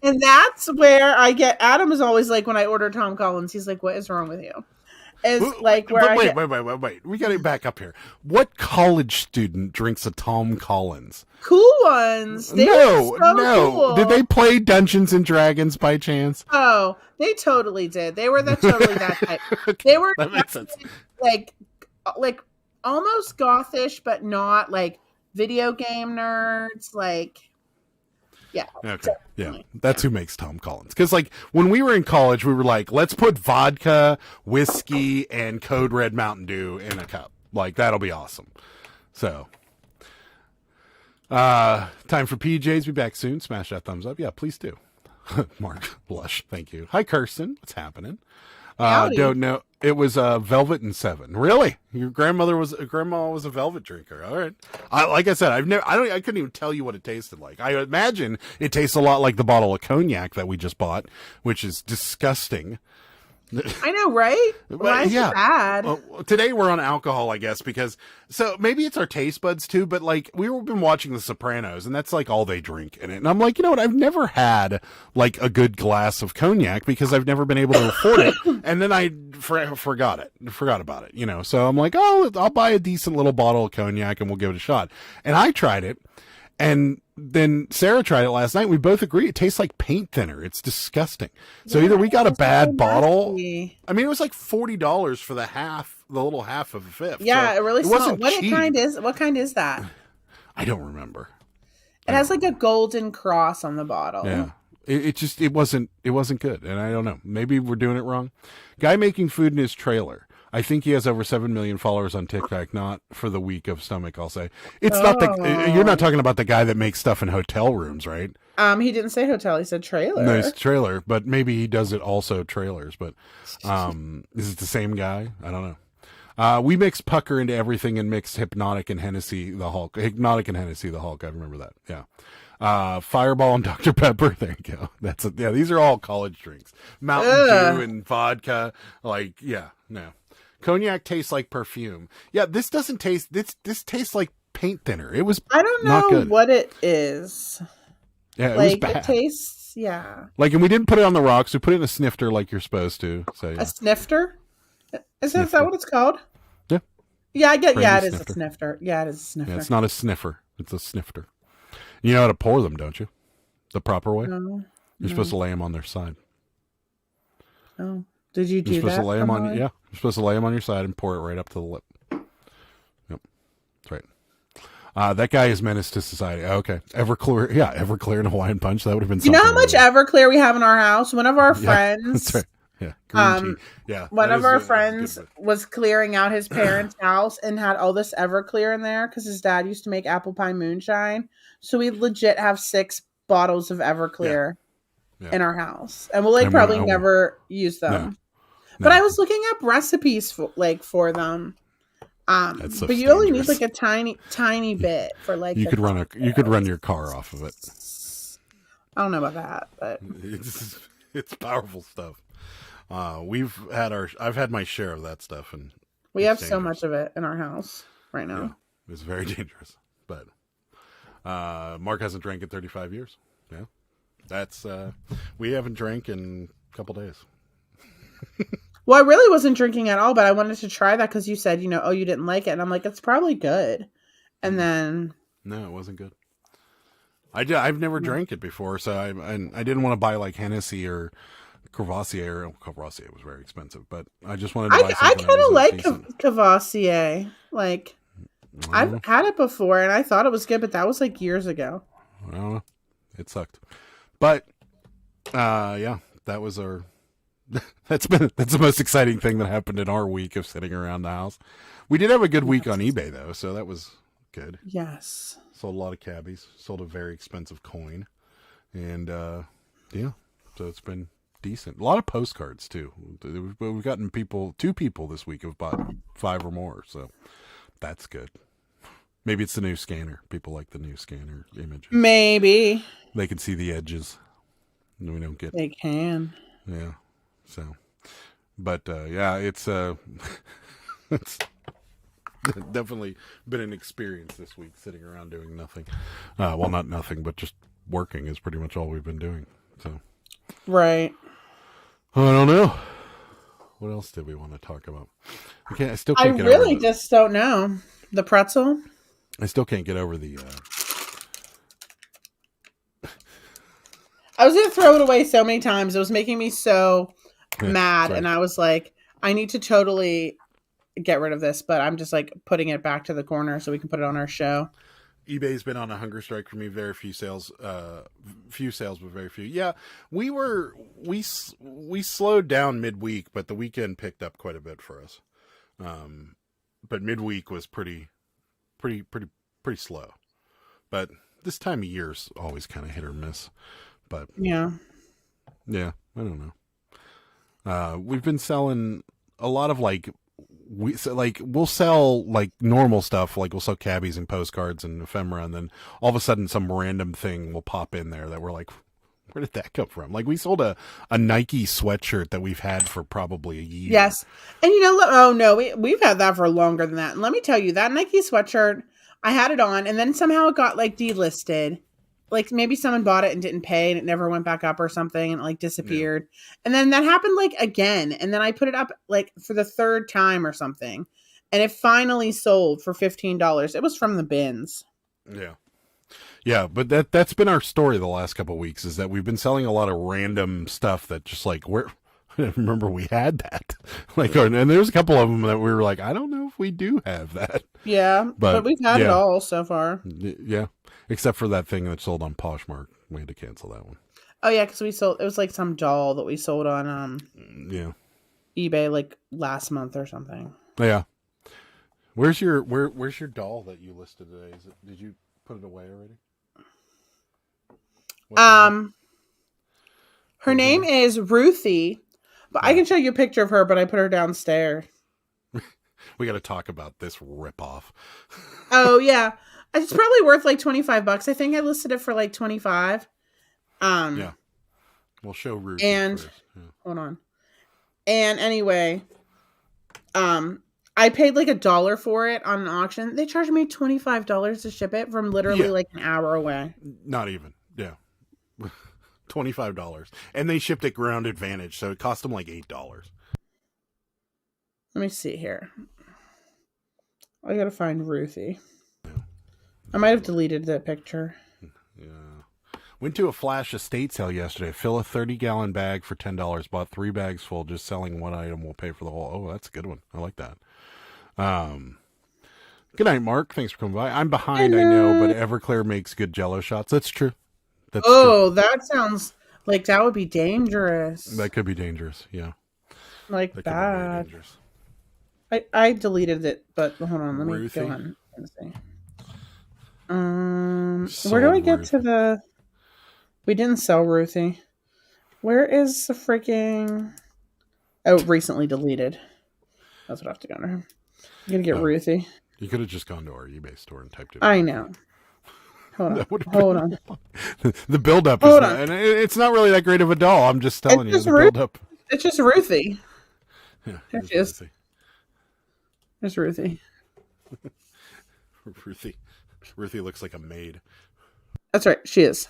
And that's where I get, Adam is always like, when I order Tom Collins, he's like, what is wrong with you? It's like where wait. We got to back up here. What college student drinks a Tom Collins? Cool ones. No. Cool. Did they play Dungeons and Dragons by chance? Oh, they totally did. They were totally that type. They were that makes sense. Like almost gothish, but not like video game nerds. Like, yeah. Okay. Yeah. That's who makes Tom Collins. Because, like, when we were in college, we were like, let's put vodka, whiskey, and Code Red Mountain Dew in a cup. Like, that'll be awesome. So, time for PJs. Be back soon. Smash that thumbs up. Yeah, please do. Mark, blush. Thank you. Hi, Kirsten. What's happening? Don't know. It was Velvet and 7. Really? Your grandma was a Velvet drinker. All right. Like I said, I couldn't even tell you what it tasted like. I imagine it tastes a lot like the bottle of cognac that we just bought, which is disgusting. I know, right? Why is it bad? Well, today we're on alcohol, I guess, because so maybe it's our taste buds too, but like we've been watching The Sopranos and that's like all they drink in it. And I'm like, you know what? I've never had like a good glass of cognac because I've never been able to afford it. And then I forgot about it, you know? So I'm like, oh, I'll buy a decent little bottle of cognac and we'll give it a shot. And I tried it. And then Sarah tried it last night. We both agree it tastes like paint thinner. It's disgusting. So either we got a bad bottle. I mean, it was like $40 for the little half of a fifth. Yeah, so it really wasn't small. cheap. What kind is that? I don't remember. It has like a golden cross on the bottle. Yeah. It wasn't good. And I don't know. Maybe we're doing it wrong. Guy making food in his trailer. I think he has over 7 million followers on TikTok, not for the weak of stomach, I'll say. It's not you're not talking about the guy that makes stuff in hotel rooms, right? He didn't say hotel, he said trailer. No, it's trailer, but maybe he does it also trailers, but is it the same guy? I don't know. We mix pucker into everything and mix Hypnotic and Hennessy the Hulk. Hypnotic and Hennessy the Hulk, I remember that. Yeah. Fireball and Dr. Pepper. There you go. These are all college drinks. Mountain Dew and vodka. Like, yeah, no. Cognac tastes like perfume. Yeah, this doesn't taste. This tastes like paint thinner. It was. I don't know what it is. Yeah, it was bad. It tastes. Yeah. Like, and we didn't put it on the rocks. We put it in a snifter, like you're supposed to. So yeah. A snifter? Is that what it's called? Yeah. Yeah, I get. Yeah, it is a snifter. Yeah, it is a snifter. Yeah, it's not a sniffer. It's a snifter. You know how to pour them, don't you? The proper way. No. You're supposed to lay them on their side. Oh. Did you do You're supposed that? to lay them on. Yeah, you're supposed to lay them on your side and pour it right up to the lip. Yep, that's right. That guy is menace to society. Okay, Everclear. Yeah, Everclear and Hawaiian Punch. That would have been. You know how much Everclear we have in our house? One of our friends. That's right. Yeah, green tea. Yeah, one of our friends was clearing out his parents' house and had all this Everclear in there because his dad used to make apple pie moonshine. So we legit have 6 bottles of Everclear in our house, and we'll probably never use them. No. But I was looking up recipes for them. But you only need like a tiny bit for like you could run your car off of it. I don't know about that, but it's powerful stuff. I've had my share of that stuff, and we have so much of it in our house right now. Yeah, it's very dangerous. But Mark hasn't drank in 35 years. Yeah, that's we haven't drank in a couple days. Well, I really wasn't drinking at all, but I wanted to try that because you said, you didn't like it. And I'm like, it's probably good. And then... No, it wasn't good. I've never drank it before, so I didn't want to buy like Hennessy or Courvoisier. Courvoisier was very expensive, but I just wanted to buy something. I kind of like Courvoisier. Like, I've had it before, and I thought it was good, but that was like years ago. Well, it sucked. But, yeah, that was our... That's the most exciting thing that happened in our week of sitting around the house. We did have a good week on eBay though, so that was good. Yes. Sold a lot of cabbies, sold a very expensive coin. And yeah, so it's been decent. A lot of postcards too. We've gotten 2 people this week have bought 5 or more, so that's good. Maybe it's the new scanner. People like the new scanner images. Maybe. They can see the edges. We don't get. They can. Yeah. So, but yeah, it's it's definitely been an experience this week sitting around doing nothing. Well, not nothing, but just working is pretty much all we've been doing. So, right. I don't know. What else did we want to talk about? I still can't get really just don't know. The pretzel? I still can't get over the... I was going to throw it away so many times. It was making me so mad. Right. And I was like, I need to totally get rid of this. But I'm just like putting it back to the corner so we can put it on our show. eBay's been on a hunger strike for me. Very few sales, but very few. Yeah, we slowed down midweek, but the weekend picked up quite a bit for us. But midweek was pretty slow. But this time of year is always kind of hit or miss. But yeah, I don't know. We've been selling a lot of we'll sell like normal stuff, like we'll sell cabbies and postcards and ephemera, and then all of a sudden some random thing will pop in there that we're like, Where did that come from? Like, we sold a Nike sweatshirt that we've had for probably a year. Yes. And you know, oh no, we've had that for longer than that. And let me tell you, that Nike sweatshirt, I had it on and then somehow it got like delisted. Like maybe someone bought it and didn't pay and it never went back up or something and it like disappeared. Yeah. And then that happened like again. And then I put it up like for the third time or something. And it finally sold for $15. It was from the bins. Yeah. Yeah, but that's been our story the last couple of weeks, is that we've been selling a lot of random stuff that just like, where I didn't remember we had that. Like, and there's a couple of them that we were like, I don't know if we do have that. Yeah, but we've had it all so far. Yeah, except for that thing that sold on Poshmark. We had to cancel that one. Oh yeah, because we sold, it was like some doll that we sold on eBay like last month or something. Yeah. Where's your doll that you listed today? Did you put it away already? Her name is Ruthie, but I can show you a picture of her, but I put her downstairs. We got to talk about this ripoff. Oh yeah. It's probably worth like $25. I think I listed it for like 25. Yeah. We'll show Ruthie. And hold on. And anyway, I paid like $1 for it on an auction. They charged me $25 to ship it from literally like an hour away. Not even. Yeah. $25. And they shipped it ground advantage, so it cost them like $8. Let me see here. I gotta find Ruthie. Yeah. I might have deleted that picture. Yeah. Went to a flash estate sale yesterday. Fill a 30-gallon bag for $10. Bought 3 bags full. Just selling one item will pay for the whole. Oh, that's a good one. I like that. Good night, Mark. Thanks for coming by. I'm behind, I know, but Everclear makes good Jello shots. That's true. That's true. That sounds like that would be dangerous. That could be dangerous. Yeah. Like that. I deleted it, but hold on. Let me go on and see. Where do I get to the? We didn't sell Ruthie. Where is the freaking? Oh, recently deleted. That's what I have to go under. I'm gonna get Ruthie. You could have just gone to our eBay store and typed it. I know. Hold on. The build-up is not, and it's not really that great of a doll. I'm just telling you, the build-up. It's just Ruthie. Yeah, there she is. There's Ruthie. Ruthie looks like a maid. That's right. She is.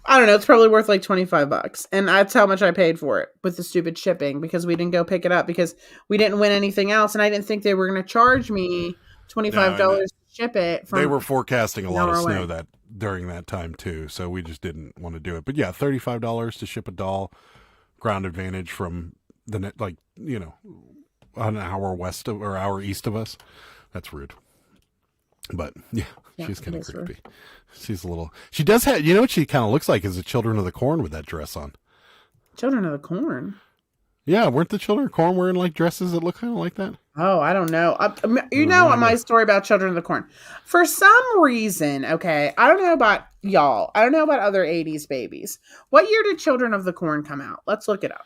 I don't know. It's probably worth like $25. And that's how much I paid for it with the stupid shipping, because we didn't go pick it up because we didn't win anything else. And I didn't think they were going to charge me $25 to ship it. They were forecasting a lot of snow that during that time too. So we just didn't want to do it. But yeah, $35 to ship a doll, ground advantage from the net, like, you know, an hour west of, or hour east of us. That's rude. But yeah, she's kind of creepy. Rude. She's a little, she does have, you know what she kind of looks like is the Children of the Corn with that dress on. Children of the Corn? Yeah, weren't the Children of the Corn wearing like dresses that look kind of like that? Oh, I don't know. You know my story about Children of the Corn. For some reason, okay, I don't know about y'all. I don't know about other 80s babies. What year did Children of the Corn come out? Let's look it up.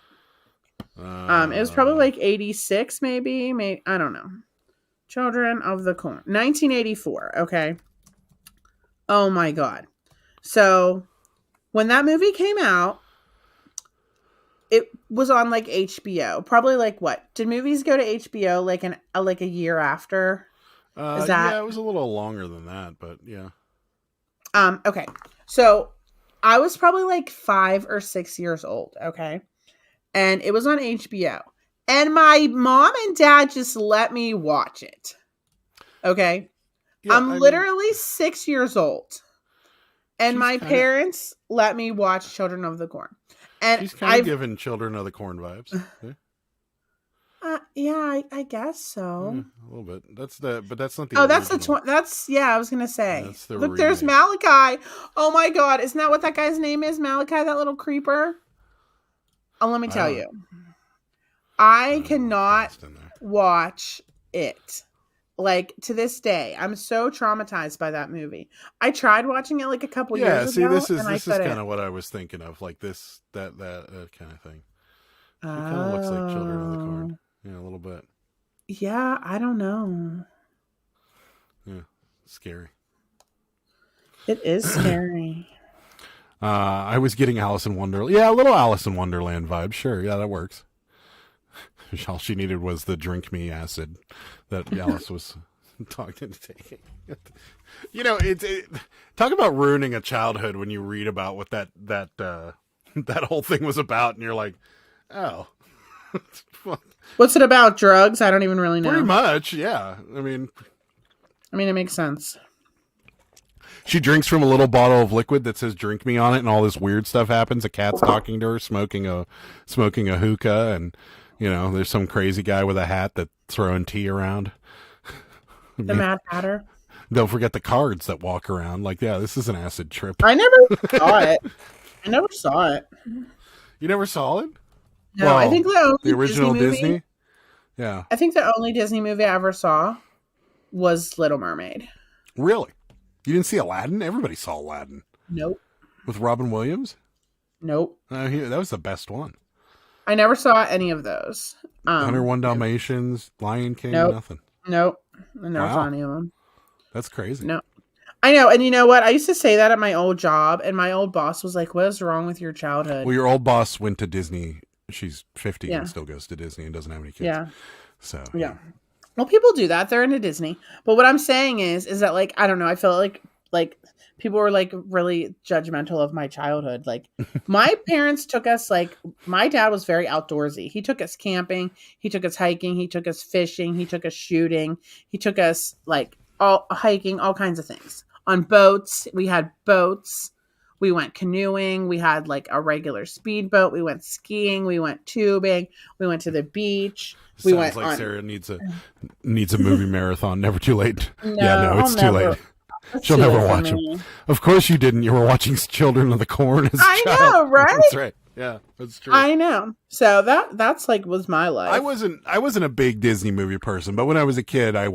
It was probably like 86, maybe. I don't know. Children of the Corn. 1984, okay. Oh my God. So, when that movie came out, it was on like HBO. Probably like what? Did movies go to HBO like a year after? Is that? Yeah, it was a little longer than that, but yeah. Okay. So I was probably like 5 or 6 years old, okay? And it was on HBO. And my mom and dad just let me watch it. Okay? Yeah, I'm literally 6 years old. And my parents let me watch Children of the Corn. And she's kind of giving Children of the Corn vibes. Yeah, yeah, I guess so. Yeah, a little bit. That's not the. Oh, original. that's I was gonna say. That's the Look, remake. There's Malachi. Oh my God, isn't that what that guy's name is? Malachi, that little creeper. Oh, let me tell you, I cannot watch it. Like, to this day, I'm so traumatized by that movie. I tried watching it like a couple years ago. Yeah, see, this is kind of what I was thinking of, like that kind of thing. It kind of looks like Children of the Corn. Yeah, a little bit. Yeah, I don't know. Yeah, scary. It is scary. I was getting Alice in Wonderland. Yeah, a little Alice in Wonderland vibe. Sure, yeah, that works. All she needed was the drink me acid that Alice was talked into taking. You know, talk about ruining a childhood when you read about what that whole thing was about, and you're like, oh. What's it about? Drugs? I don't even really know. Pretty much, yeah. I mean, it makes sense. She drinks from a little bottle of liquid that says "drink me" on it, and all this weird stuff happens. A cat's talking to her, smoking a hookah, and you know, there's some crazy guy with a hat that's throwing tea around. The Mad Hatter. Don't forget the cards that walk around. Like, yeah, this is an acid trip. I never saw it. You never saw it? No, well, I think the original Disney. Yeah. I think the only Disney movie I ever saw was Little Mermaid. Really? You didn't see Aladdin? Everybody saw Aladdin. Nope. With Robin Williams? Nope. That was the best one. I never saw any of those. 101 Dalmatians, Lion King, nope. Nothing. Nope. I never saw any of them. That's crazy. No. I know. And you know what? I used to say that at my old job, and my old boss was like, what is wrong with your childhood? Well, your old boss went to Disney. She's 50 and still goes to Disney and doesn't have any kids. Yeah. So, yeah. Well, people do that. They're into Disney. But what I'm saying is that, like, I don't know. I feel like people were, like, really judgmental of my childhood. Like, my parents took us, like, my dad was very outdoorsy. He took us camping. He took us hiking. He took us fishing. He took us shooting. He took us, like, all hiking, all kinds of things. On boats. We had boats. We went canoeing. We had, like, a regular speedboat. We went skiing. We went tubing. We went to the beach. Sounds like Sarah needs a movie marathon. Never too late. No, it's too late. She'll never watch them. Of course you didn't. You were watching Children of the Corn as a child. I know, right? That's right. Yeah, that's true. I know. So that's like was my life. I wasn't a big Disney movie person, but when I was a kid, I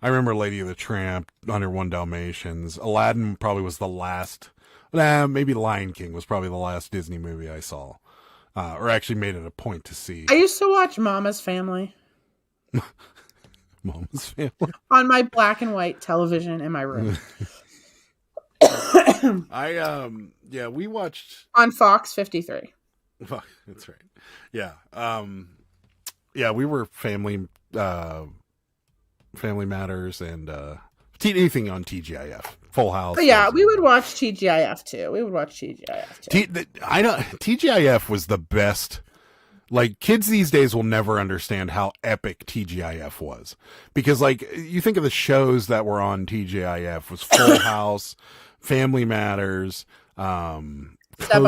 remember Lady of the Tramp, 101 Dalmatians, Aladdin probably was the last. Maybe Lion King was probably the last Disney movie I saw, or actually made it a point to see. I used to watch Mama's Family. Mama's Family on my black and white television in my room. We watched on Fox 53. That's right. Yeah. We were Family Matters and anything on TGIF. Full House. But yeah, we would watch TGIF too. I know TGIF was the best. Like, kids these days will never understand how epic TGIF was, because, like, you think of the shows that were on TGIF was Full House, Family Matters, Step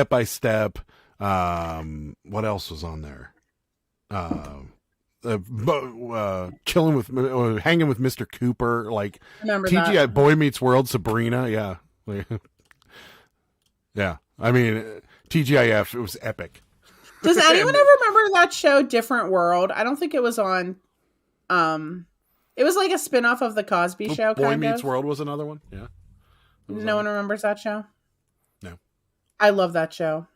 by Step. What else was on there? Hanging with Mr. Cooper, like TGI, Boy Meets World, Sabrina. Yeah. Yeah. I mean, TGIF, it was epic. Does anyone ever remember that show Different World? I don't think it was on. It was like a spinoff of the Cosby Show. Boy Meets World was another one. Yeah. No one remembers that show? No. I love that show.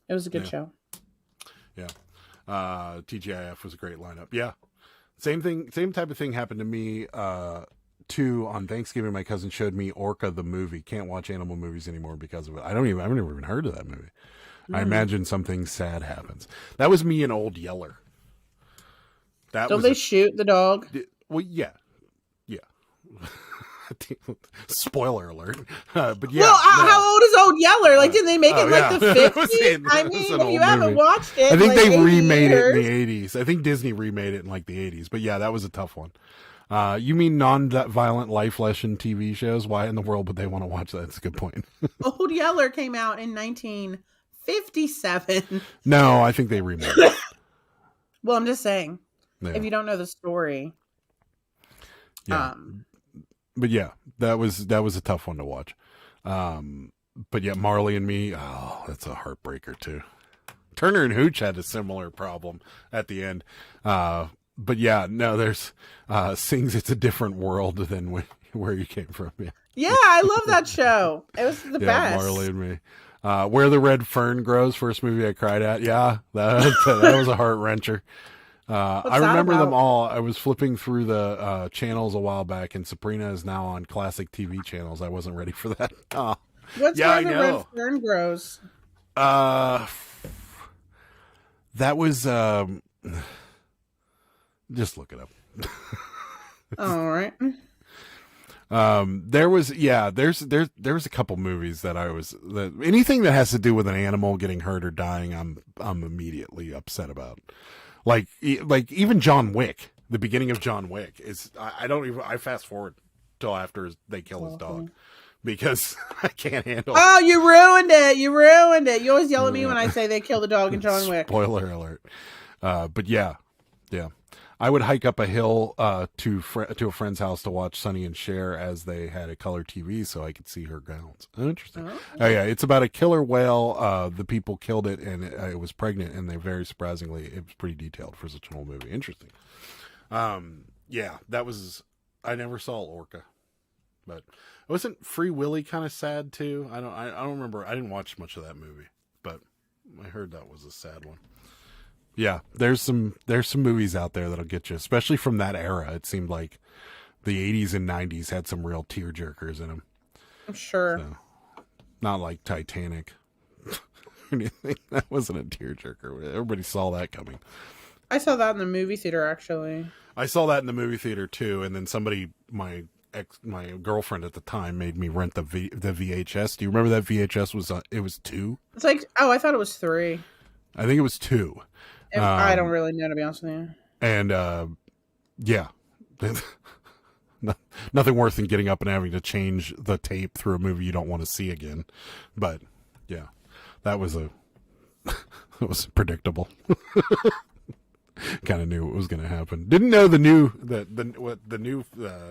It was a good show. Yeah. TGIF was a great lineup. Yeah. Same type of thing happened to me too on Thanksgiving. My cousin showed me Orca the movie. Can't watch animal movies anymore because of it. I've never even heard of that movie. I imagine something sad happens. That was me and Old Yeller. Don't they shoot the dog? Well, yeah. Spoiler alert. But yeah. Well, how old is Old Yeller? Like, didn't they make it like the 50s? I mean, if you haven't watched it, I think like they remade it in the 80s. I think Disney remade it in like the 80s. But yeah, that was a tough one. You mean non-violent life lesson TV shows? Why in the world would they want to watch that? That's a good point. Old Yeller came out in 1957. No, I think they remade it. Well, I'm just saying. Yeah. If you don't know the story. Yeah. But yeah, that was a tough one to watch. But yeah, Marley and Me, that's a heartbreaker too. Turner and Hooch had a similar problem at the end. But yeah, no, there's Sings It's a Different World than where you came from. Yeah, I love that show. It was the best. Marley and Me. Where the Red Fern Grows, first movie I cried at. Yeah, that was a heart wrencher. I remember them all. I was flipping through the channels a while back, and Sabrina is now on classic TV channels. I wasn't ready for that. What's where the red fern grows? That was just look it up. All right. There's a couple movies that anything that has to do with an animal getting hurt or dying, I'm immediately upset about. Like even John Wick, the beginning of John Wick is, I fast forward till after they kill his dog because I can't handle it. Oh, you ruined it. You always yell at me when I say they kill the dog in John Wick. Spoiler alert. But yeah. I would hike up a hill to a friend's house to watch Sonny and Cher as they had a color TV so I could see her gowns. Oh, interesting. Oh yeah, it's about a killer whale. The people killed it and it was pregnant, and they very surprisingly, it was pretty detailed for such an old movie. Interesting. Yeah, that was, I never saw Orca, but wasn't Free Willy kind of sad too? I don't remember. I didn't watch much of that movie, but I heard that was a sad one. Yeah, there's some movies out there that'll get you, especially from that era. It seemed like the 80s and 90s had some real tearjerkers in them. I'm sure. So, not like Titanic or anything. That wasn't a tearjerker. Everybody saw that coming. I saw that in the movie theater, actually. I saw that in the movie theater too, and then my girlfriend at the time made me rent the VHS. Do you remember that VHS was it was 2? It's like, oh, I thought it was 3. I think it was 2. I don't really know, to be honest with you. And yeah, nothing worse than getting up and having to change the tape through a movie you don't want to see again. But yeah, that was it was predictable. Kind of knew what was going to happen. Didn't know the new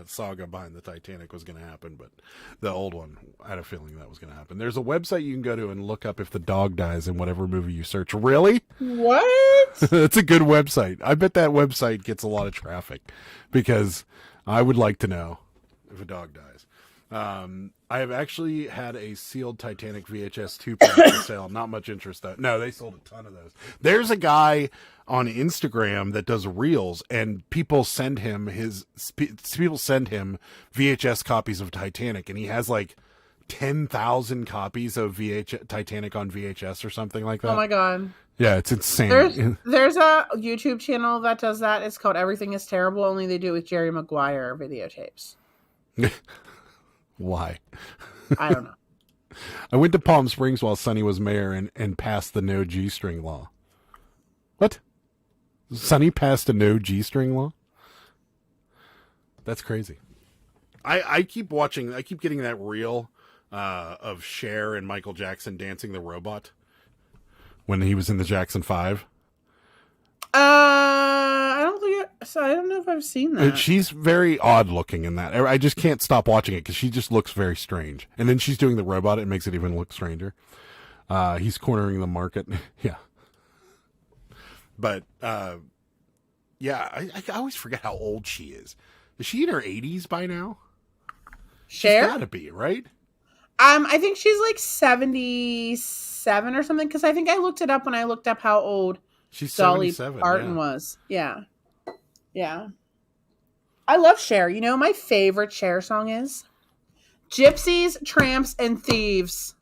saga behind the Titanic was going to happen, but the old one, I had a feeling that was going to happen. There's a website you can go to and look up if the dog dies in whatever movie you search. Really? What? That's a good website. I bet that website gets a lot of traffic because I would like to know if a dog dies. I have actually had a sealed Titanic VHS 2-pack for sale. Not much interest though. No, they sold a ton of those. There's a guy on Instagram that does reels, and people send him VHS copies of Titanic, and he has like 10,000 copies of Titanic on VHS or something like that. Oh my god. Yeah, it's insane. There's a YouTube channel that does that. It's called Everything is Terrible, only they do it with Jerry Maguire videotapes. Why? I don't know. I went to Palm Springs while Sonny was mayor and passed the no G-string law. What? Sonny passed a no G-string law? That's crazy. I keep watching, I keep getting that reel of Cher and Michael Jackson dancing the robot when he was in the Jackson 5. I don't know if I've seen that. She's very odd looking in that. I just can't stop watching it because she just looks very strange. And then she's doing the robot. It makes it even look stranger. He's cornering the market. Yeah. But, yeah, I always forget how old she is. Is she in her 80s by now? Cher? She's gotta be, right? I think she's like 77 or something, because I think I looked it up when I looked up how old she's Dolly Parton was. Yeah. Yeah. I love Cher. You know, my favorite Cher song is Gypsies, Tramps, and Thieves.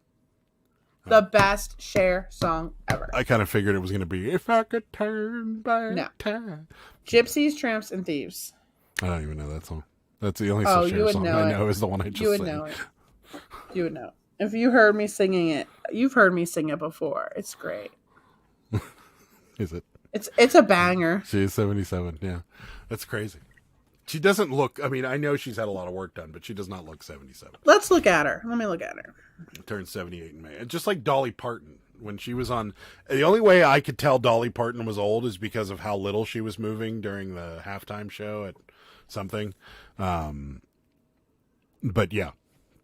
The best Cher song ever. I kind of figured it was going to be If I Could Turn Back Time. Gypsies, Tramps, and Thieves. I don't even know that song. That's the only Cher song I know is the one I just sang. You would know it. You would know. If you heard me singing it, you've heard me sing it before. It's great. Is it? It's a banger. She is 77. Yeah. That's crazy. She doesn't look, I mean, I know she's had a lot of work done, but she does not look 77. Let's look at her. Let me look at her. Turned 78 in May. Just like Dolly Parton. When she was on, the only way I could tell Dolly Parton was old is because of how little she was moving during the halftime show at something. But yeah,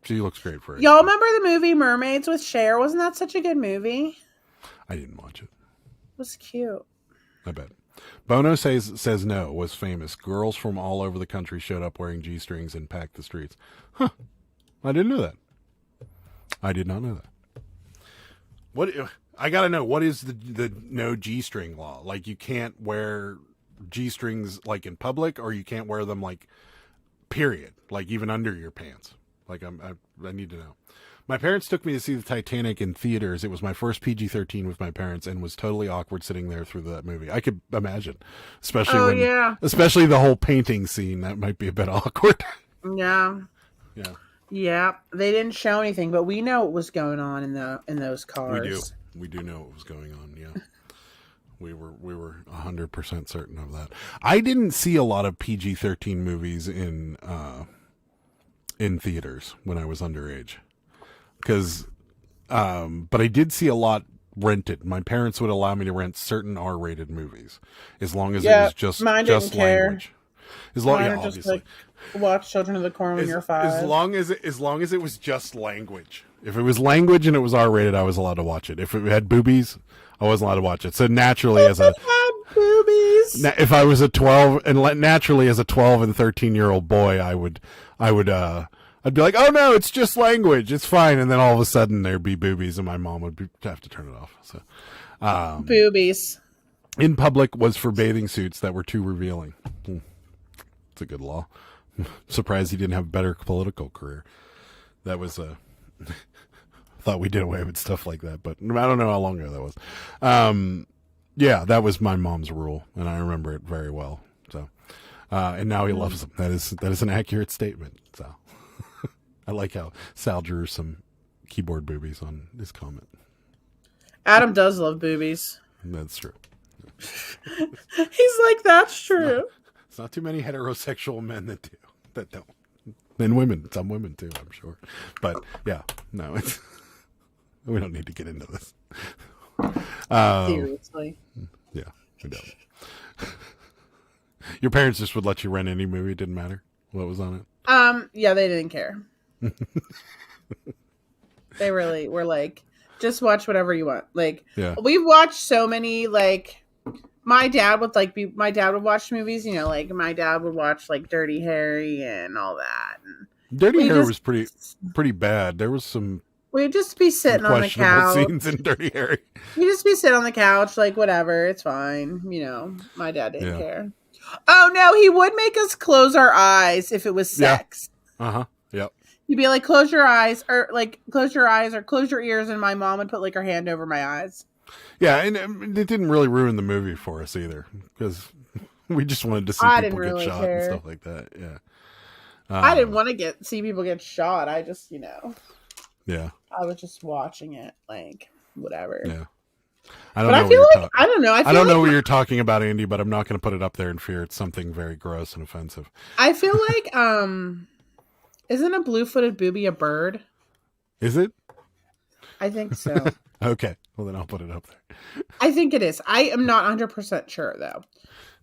she looks great for it. Y'all remember the movie Mermaids with Cher? Wasn't that such a good movie? I didn't watch it. It was cute. I bet. Bono says no, was famous. Girls from all over the country showed up wearing G-strings and packed the streets. Huh. I didn't know that. I did not know that. What I gotta know, what is the no G-string law? Like, you can't wear G-strings like in public, or you can't wear them like period, like even under your pants. Like I need to know. My parents took me to see the Titanic in theaters. It was my first PG-13 with my parents, and was totally awkward sitting there through that movie. I could imagine, especially the whole painting scene. That might be a bit awkward. Yeah. Yeah. Yeah. They didn't show anything, but we know what was going on in those cars. We do know what was going on. Yeah. We were 100% certain of that. I didn't see a lot of PG-13 movies in theaters when I was underage. But I did see a lot rented. My parents would allow me to rent certain R-rated movies as long as it was just language. As long as obviously watch Children of the Corn when you're 5. As long as it was just language. If it was language and it was R-rated, I was allowed to watch it. If it had boobies, I wasn't allowed to watch it. So naturally, if I was a 12 and naturally as a 12 and 13-year-old boy, I'd be like, oh no, it's just language. It's fine. And then all of a sudden there'd be boobies and my mom would have to turn it off. So, boobies in public was for bathing suits that were too revealing. It's a good law. Surprised he didn't have a better political career. That was thought we did away with stuff like that, but I don't know how long ago that was. Yeah, that was my mom's rule, and I remember it very well. So, and now he loves them. That is an accurate statement. So, I like how Sal drew some keyboard boobies on his comment. Adam does love boobies. That's true. He's like, that's true. It's not too many heterosexual men that don't. And women, some women too, I'm sure. But yeah, no, we don't need to get into this. Seriously. Yeah, we don't. Your parents just would let you rent any movie, it didn't matter what was on it? Yeah, they didn't care. They really were like, just watch whatever you want. Like, we've watched so many, like, my dad would watch movies, you know, like my dad would watch like Dirty Harry and all that. And Dirty Harry was pretty bad. There was some we'd just be sitting on the couch. Scenes in Dirty Harry. We'd just be sitting on the couch, like whatever, it's fine. You know, my dad didn't care. Oh no, he would make us close our eyes if it was sex. Yeah. Yep. He'd be like, close your eyes or close your ears, and my mom would put like her hand over my eyes. Yeah, and it didn't really ruin the movie for us either, because we just wanted to see people get shot and stuff like that. Yeah, I didn't want to see people get shot. I just, you know, I was just watching it, like whatever. Yeah, I don't know what you're talking about, Andy, but I'm not going to put it up there in fear it's something very gross and offensive. I feel like, isn't a blue-footed booby a bird? Is it? I think so. Okay. Well, then I'll put it up there. I think it is. I am not 100% sure, though.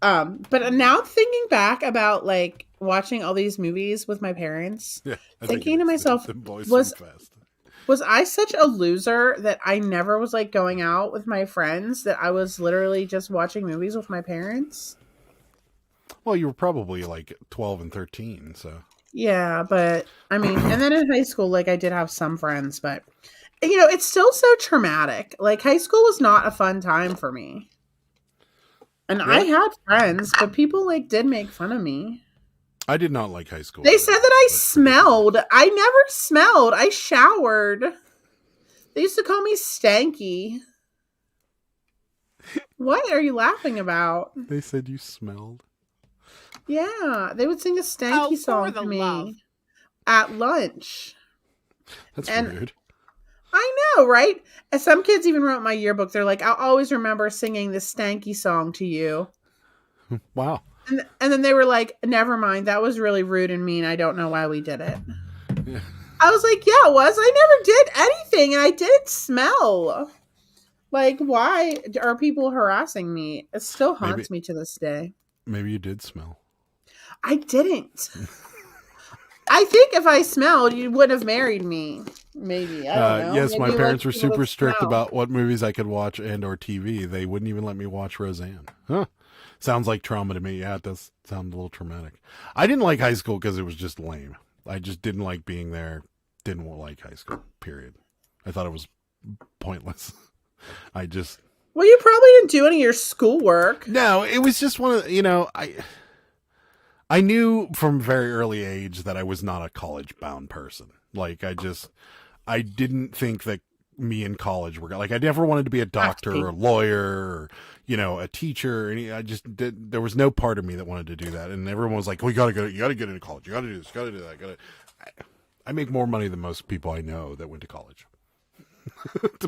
But now thinking back about, like, watching all these movies with my parents, thinking to myself, was I such a loser that I never was, like, going out with my friends, that I was literally just watching movies with my parents? Well, you were probably, like, 12 and 13, so... Yeah, but, I mean, and then in high school, like, I did have some friends, but... You know, it's still so traumatic. Like, high school was not a fun time for me. And I had friends, but people, like, did make fun of me. I did not like high school. They said that I smelled. I never smelled. I showered. They used to call me stanky. What are you laughing about? They said you smelled. Yeah. They would sing a stanky song to me at lunch. That's weird. I know, right? And some kids even wrote in my yearbook, they're like, I'll always remember singing this stanky song to you. Wow. And then they were like, never mind. That was really rude and mean. I don't know why we did it. Yeah. I was like, yeah, it was. I never did anything. And I did smell. Like, why are people harassing me? It still haunts me to this day. Maybe you did smell. I didn't. I think if I smelled, you would have married me. Maybe. I don't know. Yes, maybe my parents were super strict about what movies I could watch and or TV. They wouldn't even let me watch Roseanne. Huh. Sounds like trauma to me. Yeah, it does sound a little traumatic. I didn't like high school because it was just lame. I just didn't like being there. Didn't like high school, period. I thought it was pointless. Well, you probably didn't do any of your schoolwork. No, it was just one of the, I knew from a very early age that I was not a college-bound person. Like, I didn't think that me in college were like, I never wanted to be a doctor or a lawyer or, a teacher. There was no part of me that wanted to do that. And everyone was like, well, you gotta get into college. You gotta do this. You gotta do that. I make more money than most people I know that went to college.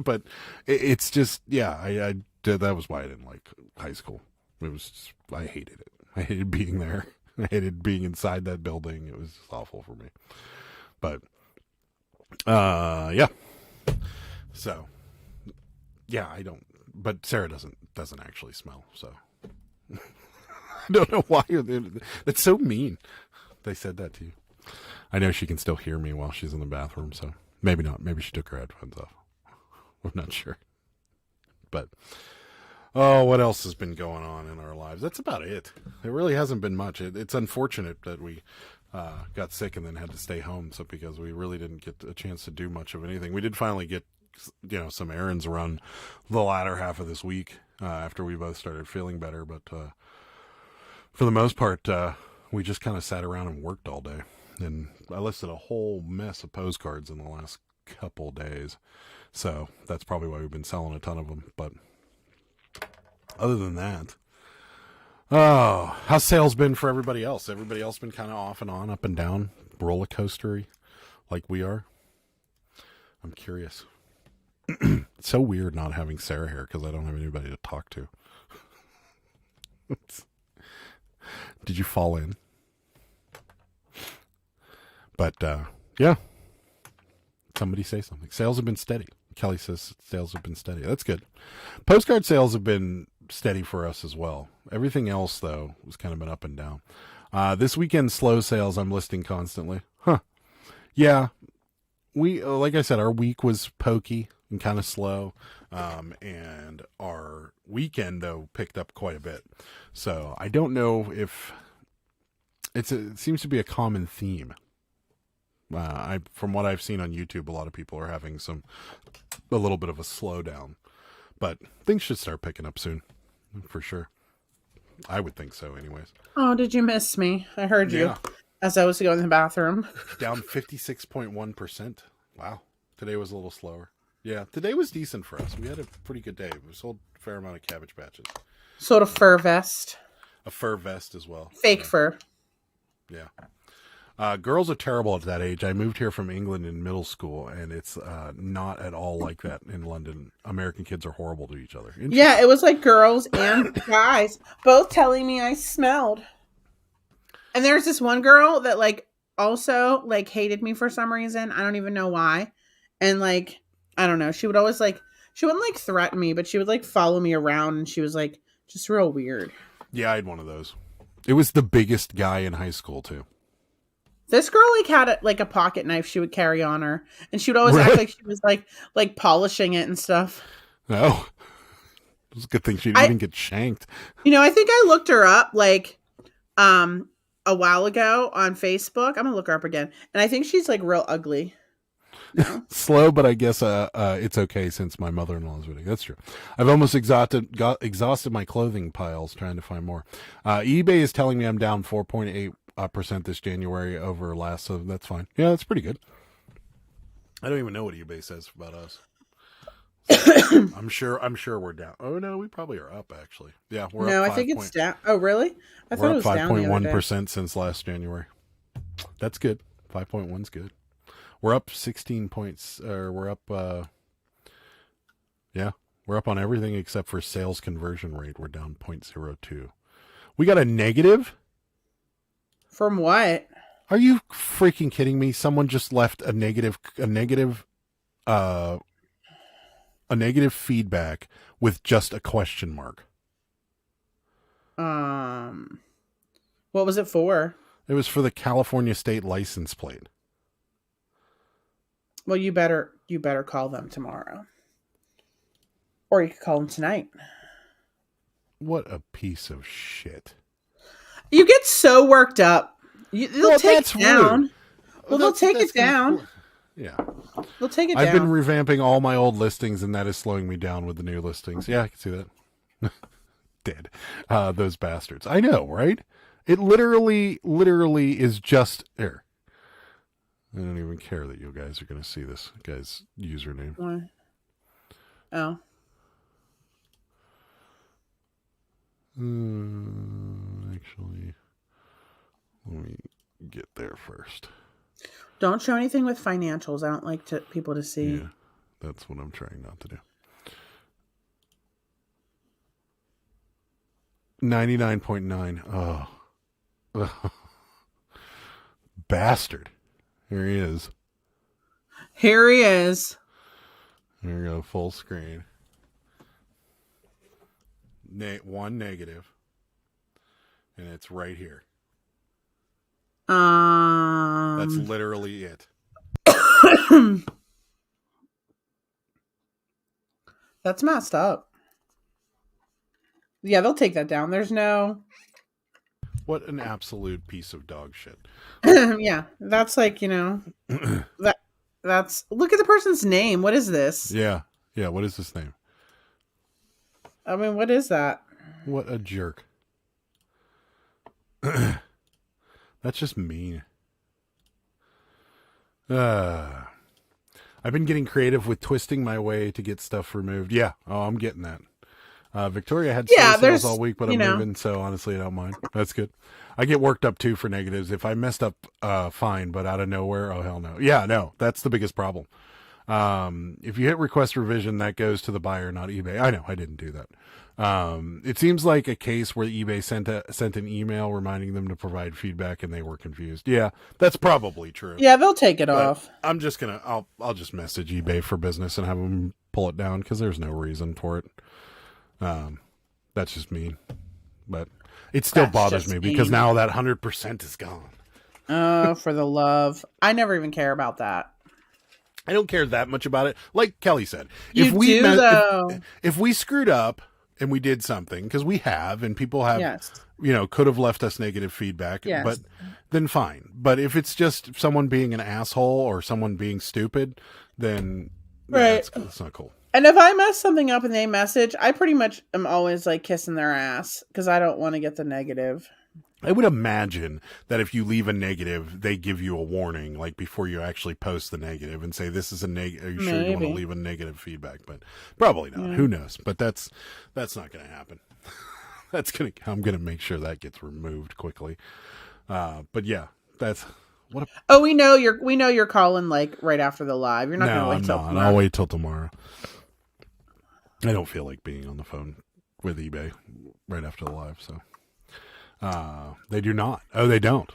But it's just, I did. That was why I didn't like high school. I hated it. I hated being there. I hated being inside that building. It was just awful for me. But, yeah. So, yeah, I don't. But Sarah doesn't actually smell. So, I don't know why. That's so mean. They said that to you. I know she can still hear me while she's in the bathroom. So maybe not. Maybe she took her headphones off. I'm not sure. But, what else has been going on in our lives? That's about it. It really hasn't been much. It's unfortunate that we got sick and then had to stay home. So because we really didn't get a chance to do much of anything. We did finally get, some errands around the latter half of this week after we both started feeling better. But for the most part, we just kind of sat around and worked all day. And I listed a whole mess of postcards in the last couple days. So that's probably why we've been selling a ton of them. But other than that, how's sales been for everybody else? Everybody else been kind of off and on, up and down, roller coastery like we are? I'm curious. It's so weird not having Sarah here because I don't have anybody to talk to. Did you fall in? But, yeah. Somebody say something. Sales have been steady. Kelly says sales have been steady. That's good. Postcard sales have been steady for us as well. Everything else, though, has kind of been up and down. This weekend, slow sales, I'm listing constantly. Yeah. We, like I said, our week was pokey and kind of slow. And our weekend, though, picked up quite a bit. So I don't know if it seems to be a common theme. From what I've seen on YouTube, a lot of people are having a little bit of a slowdown, but things should start picking up soon, for sure. I would think so, anyways. Oh, did you miss me? I heard you as I was going to the bathroom. Down 56.1%. Wow, today was a little slower. Yeah, today was decent for us. We had a pretty good day. We sold a fair amount of cabbage patches. Sold a fur vest. A fur vest as well. Fake fur. Yeah. Girls are terrible at that age. I moved here from England in middle school, and it's not at all like that in London. American kids are horrible to each other. Yeah, it was like girls and guys both telling me I smelled. And there's this one girl that also hated me for some reason. I don't even know why. And I don't know. She would always she wouldn't threaten me, but she would follow me around, and she was just real weird. Yeah, I had one of those. It was the biggest guy in high school too. This girl had a pocket knife she would carry on her, and she would always act like she was polishing it and stuff. Oh, it was a good thing she didn't even get shanked. I think I looked her up a while ago on Facebook. I'm gonna look her up again, and I think she's real ugly. No. Slow, but I guess it's okay since my mother-in-law is reading. That's true. I've almost exhausted my clothing piles trying to find more. eBay is telling me I'm down 4.8% this January over last, so that's fine. Yeah, that's pretty good. I don't even know what eBay says about us. I'm sure we're down. Oh no, we probably are up actually. Yeah, we're up. No, I think it's down. Oh really? I thought it was down. 5.1% since last January. That's good. 5.1 is good. We're up 16 points. We're up. Yeah, we're up on everything except for sales conversion rate. We're down 0.02. We got a negative. From what? Are you freaking kidding me? Someone just left a negative feedback with just a question mark. What was it for? It was for the California state license plate. Well, you better call them tomorrow. Or you could call them tonight. What a piece of shit. You get so worked up. They'll take it down. Rude. Well, they'll take it down. Yeah. They'll take it I've down. been revamping all my old listings, and that is slowing me down with the new listings. Yeah, I can see that. Dead. Those bastards. I know, right? It literally is just there. I don't even care that you guys are going to see this guy's username. What? Oh. Actually, let me get there first. Don't show anything with financials. I don't like people to see. Yeah, that's what I'm trying not to do. 99.9. Oh. Bastard. Here he is. Here he is. There we go, full screen. One negative. And it's right here. That's literally it. That's messed up. Yeah, they'll take that down. There's no... What an absolute piece of dog shit. Yeah, that's like, that's... Look at the person's name. What is this? Yeah, what is this name? I mean, what is that? What a jerk. That's just mean. I've been getting creative with twisting my way to get stuff removed. Yeah, I'm getting that. Victoria had sales all week, but I'm moving, so honestly, I don't mind. That's good. I get worked up too for negatives. If I messed up, fine, but out of nowhere, oh hell no. Yeah, no, that's the biggest problem. If you hit request revision, that goes to the buyer, not eBay. I know, I didn't do that. It seems like a case where eBay sent an email reminding them to provide feedback and they were confused. Yeah, that's probably true. Yeah, they'll take it off. I'm just I'll just message eBay for business and have them pull it down because there's no reason for it. That's just mean, but it still bothers me because now that 100% is gone. Oh, for the love. I never even care about that. I don't care that much about it. Like Kelly said, if we screwed up and we did something, because we have, and people have, could have left us negative feedback, but then fine. But if it's just someone being an asshole or someone being stupid, then it's not cool. And if I mess something up and they message, I pretty much am always like kissing their ass because I don't want to get the negative. I would imagine that if you leave a negative, they give you a warning, like before you actually post the negative and say, this is a negative. Are you sure you want to leave a negative feedback? But probably not. Yeah. Who knows? But that's not going to happen. I'm going to make sure that gets removed quickly. But yeah, we know you're calling like right after the live. You're not going to wait till tomorrow. I'll wait till tomorrow. I don't feel like being on the phone with eBay right after the live, so. They do not. Oh, they don't.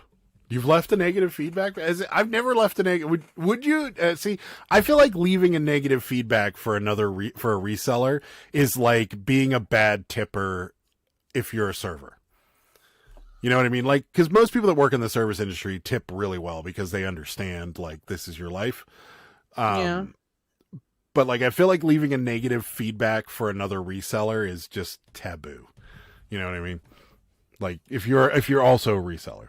You've left a negative feedback? I've never left a negative. Would you see? I feel like leaving a negative feedback for a reseller is like being a bad tipper if you're a server. You know what I mean? Like, because most people that work in the service industry tip really well because they understand like this is your life. Yeah. But like, I feel like leaving a negative feedback for another reseller is just taboo. You know what I mean? Like if you're also a reseller,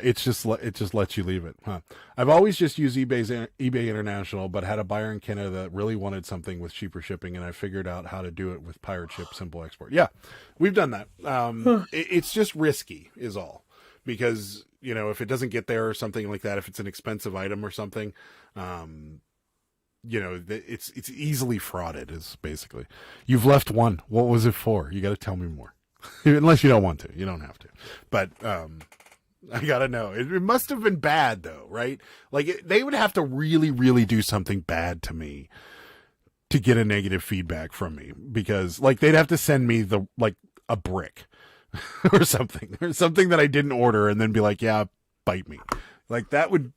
it just lets you leave it. Huh. I've always just used eBay International, but had a buyer in Canada that really wanted something with cheaper shipping, and I figured out how to do it with Pirate Ship Simple Export. Yeah, we've done that. It's just risky, is all, because if it doesn't get there or something like that, if it's an expensive item or something, it's easily frauded. Is basically you've left one. What was it for? You got to tell me more. Unless you don't want to, you don't have to. But I gotta know. It must have been bad, though, right? Like they would have to really, really do something bad to me to get a negative feedback from me, because like they'd have to send me a brick or something that I didn't order, and then be like, "Yeah, bite me." Like that would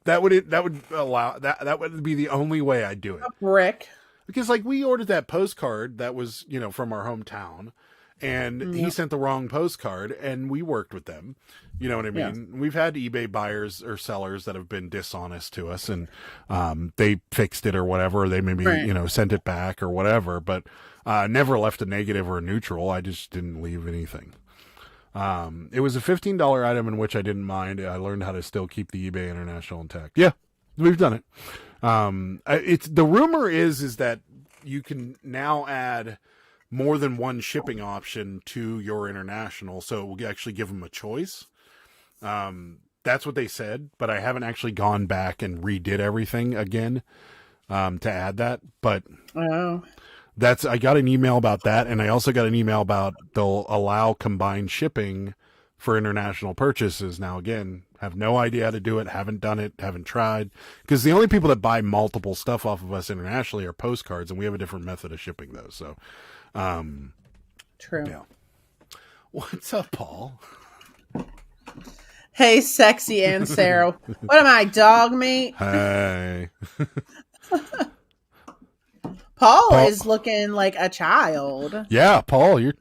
allow that would be the only way I'd do it. A brick, because like we ordered that postcard that was from our hometown. And he sent the wrong postcard, and we worked with them. You know what I mean? Yeah. We've had eBay buyers or sellers that have been dishonest to us, and they fixed it or whatever. Or they maybe, sent it back or whatever, but never left a negative or a neutral. I just didn't leave anything. It was a $15 item in which I didn't mind. I learned how to still keep the eBay International intact. Yeah, we've done it. The rumor is that you can now add more than one shipping option to your international, so it will actually give them a choice. That's what they said, but I haven't actually gone back and redid everything again to add that. But I got an email about that, and I also got an email about they'll allow combined shipping for international purchases. Now, again, have no idea how to do it, haven't done it, haven't tried, because the only people that buy multiple stuff off of us internationally are postcards, and we have a different method of shipping those. So, true. Yeah. What's up, Paul? Hey, sexy and Sarah. What am I, dog meat? Hey. Paul is looking like a child. Yeah, Paul, you're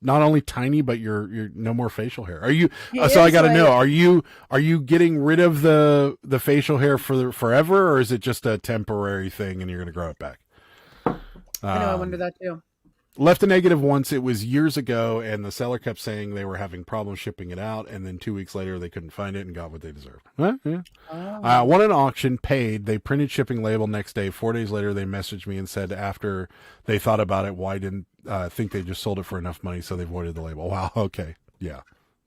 not only tiny, but you're no more facial hair. Are you? So I got to know, are you getting rid of the facial hair for forever, or is it just a temporary thing and you're going to grow it back? I know. I wonder that too. Left a negative once. It was years ago, and the seller kept saying they were having problems shipping it out, and then 2 weeks later they couldn't find it and got what they deserved. Huh? Yeah. Won an auction, paid. They printed shipping label next day. 4 days later, they messaged me and said after they thought about it, why didn't think they just sold it for enough money, so they voided the label. Wow. Okay. Yeah.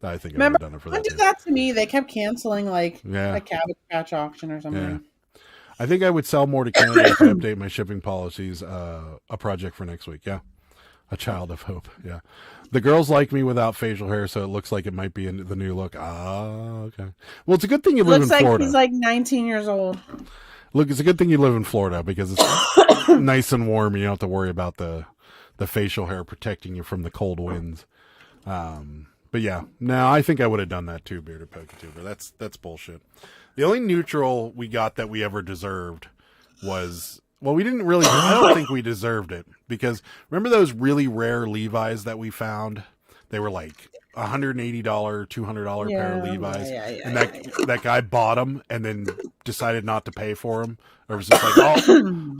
I think I would have done it for that. Did that to me? They kept canceling a Cabbage Patch auction or something. Yeah. I think I would sell more to Canada if I update my shipping policies. A project for next week. Yeah. A child of hope. Yeah. The girls like me without facial hair, so it looks like it might be in the new look. Okay. Well, it's a good thing you live in Florida. He's like 19 years old. Look, it's a good thing you live in Florida because it's nice and warm. And you don't have to worry about the facial hair protecting you from the cold winds. But yeah, no, I think I would have done that too, Bearded Poketuber. That's bullshit. The only neutral we got that we ever deserved was... Well, we didn't really... I don't think we deserved it. Because remember those really rare Levi's that we found? They were like $180, $200 pair of Levi's. And that guy bought them and then decided not to pay for them. Or was just like,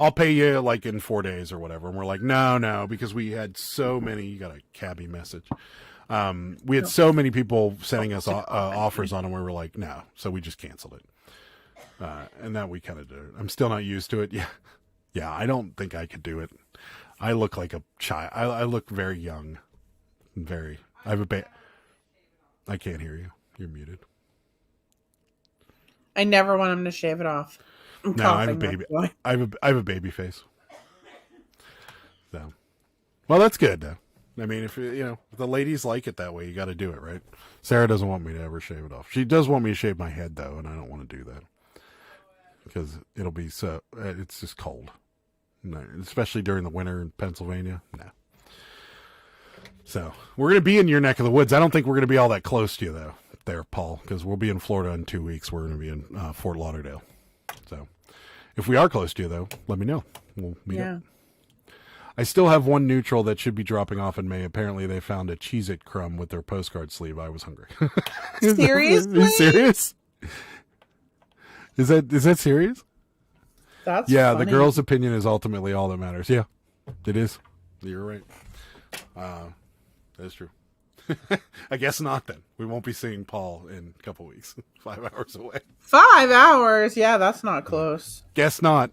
I'll pay you like in 4 days or whatever. And we're like, no, because we had so many... You got a cabbie message. We had so many people sending us offers on them. We were like, no. So we just canceled it. And that we kind of did. I'm still not used to it. Yeah, I don't think I could do it. I look like a child. I look very young. I have a I can't hear you. You're muted. I never want him to shave it off. I have a baby. I have a baby face. So, well, that's good though. I mean, if if the ladies like it that way, you got to do it, right? Sarah doesn't want me to ever shave it off. She does want me to shave my head though, and I don't want to do that because it'll be so. It's just cold. No, especially during the winter in Pennsylvania. No. So we're going to be in your neck of the woods. I don't think we're going to be all that close to you though, there, Paul, because we'll be in Florida in 2 weeks. We're going to be in Fort Lauderdale. So if we are close to you though, let me know. We'll meet up. I still have one neutral that should be dropping off in May. Apparently they found a Cheez-It crumb with their postcard sleeve. I was hungry. Seriously? Are you serious? Is that serious? That's funny. The girl's opinion is ultimately all that matters. Yeah, it is. You're right. That's true. I guess not then. We won't be seeing Paul in a couple weeks. 5 hours away. 5 hours? Yeah, that's not close. Guess not.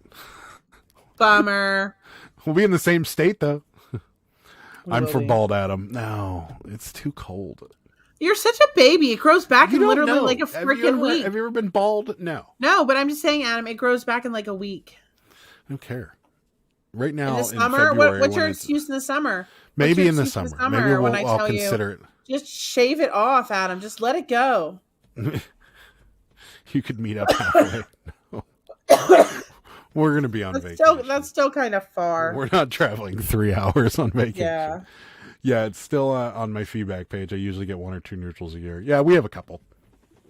Bummer. We'll be in the same state though. I'm for Bald Adam. No, it's too cold. You're such a baby. It grows back in literally like a freaking week. Have you ever been bald? No. No, but I'm just saying, Adam, it grows back in like a week. I don't care. Right now, in the summer, what's your excuse in the summer? Maybe in the summer. Maybe I'll consider it. Just shave it off, Adam. Just let it go. You could meet up halfway. No. We're going to be on vacation. That's still kind of far. We're not traveling 3 hours on vacation. Yeah, it's still on my feedback page. I usually get 1 or 2 neutrals a year. Yeah, we have a couple.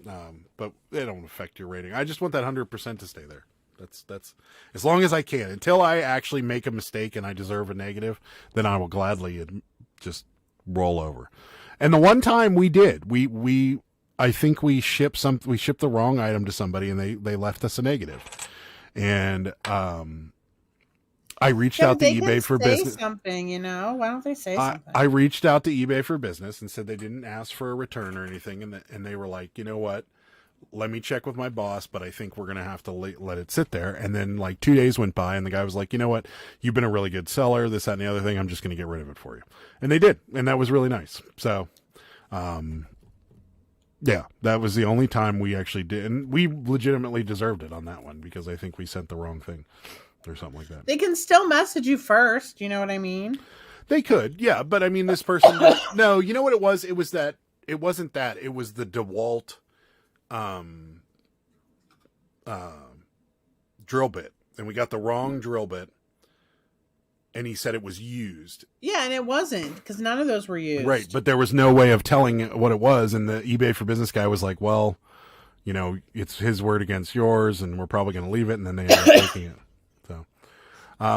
But they don't affect your rating. I just want that 100% to stay there. That's as long as I can. Until I actually make a mistake and I deserve a negative, then I will gladly just roll over. And the one time we did, I think we shipped the wrong item to somebody and they left us a negative. And I reached out to eBay for business. Something, why don't they say something? I reached out to eBay for business and said they didn't ask for a return or anything, and they were like, you know what? Let me check with my boss, but I think we're gonna have to let it sit there. And then like 2 days went by, and the guy was like, you know what? You've been a really good seller. This, that, and the other thing. I'm just gonna get rid of it for you. And they did, and that was really nice. So, Yeah, that was the only time we actually did, and we legitimately deserved it on that one because I think we sent the wrong thing or something like that. They can still message you first. You know what I mean? They could, yeah, but I mean, this person. No, you know what it was? It was that. It wasn't that. It was the DeWalt drill bit, and we got the wrong drill bit, and he said it was used. Yeah, and it wasn't, because none of those were used. Right, but there was no way of telling what it was, and the eBay for Business guy was like, well, you know, it's his word against yours, and we're probably going to leave it, and then they ended up taking it. So,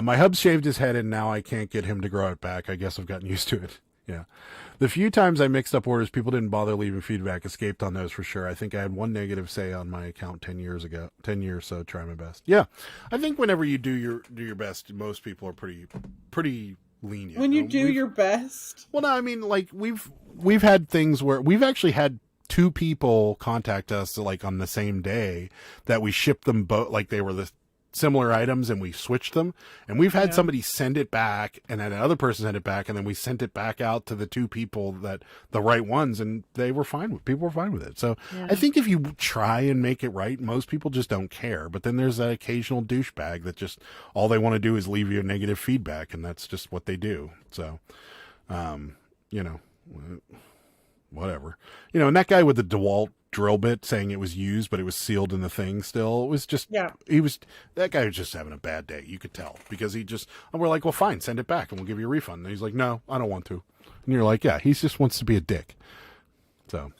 my hub shaved his head, and now I can't get him to grow it back. I guess I've gotten used to it. Yeah. The few times I mixed up orders, people didn't bother leaving feedback. Escaped on those for sure. I think I had one negative say on my account 10 years, so try my best. Yeah. I think whenever you do your best, most people are pretty lenient. When you do your best. Well, no, I mean, like we've had things where we've actually had 2 people contact us like on the same day that we shipped them both, like they were the similar items, and we switched them, and we've had somebody send it back, and then another person sent it back, and then we sent it back out to the 2 people that the right ones, and people were fine with it. So I think if you try and make it right, most people just don't care. But then there's that occasional douchebag that just all they want to do is leave you a negative feedback, and that's just what they do. So you know, whatever, you know. And that guy with the DeWalt drill bit saying it was used, but it was sealed in the thing still. It was just, that guy was just having a bad day. You could tell, because and we're like, well, fine, send it back and we'll give you a refund. And he's like, no, I don't want to. And you're like, yeah, he just wants to be a dick. So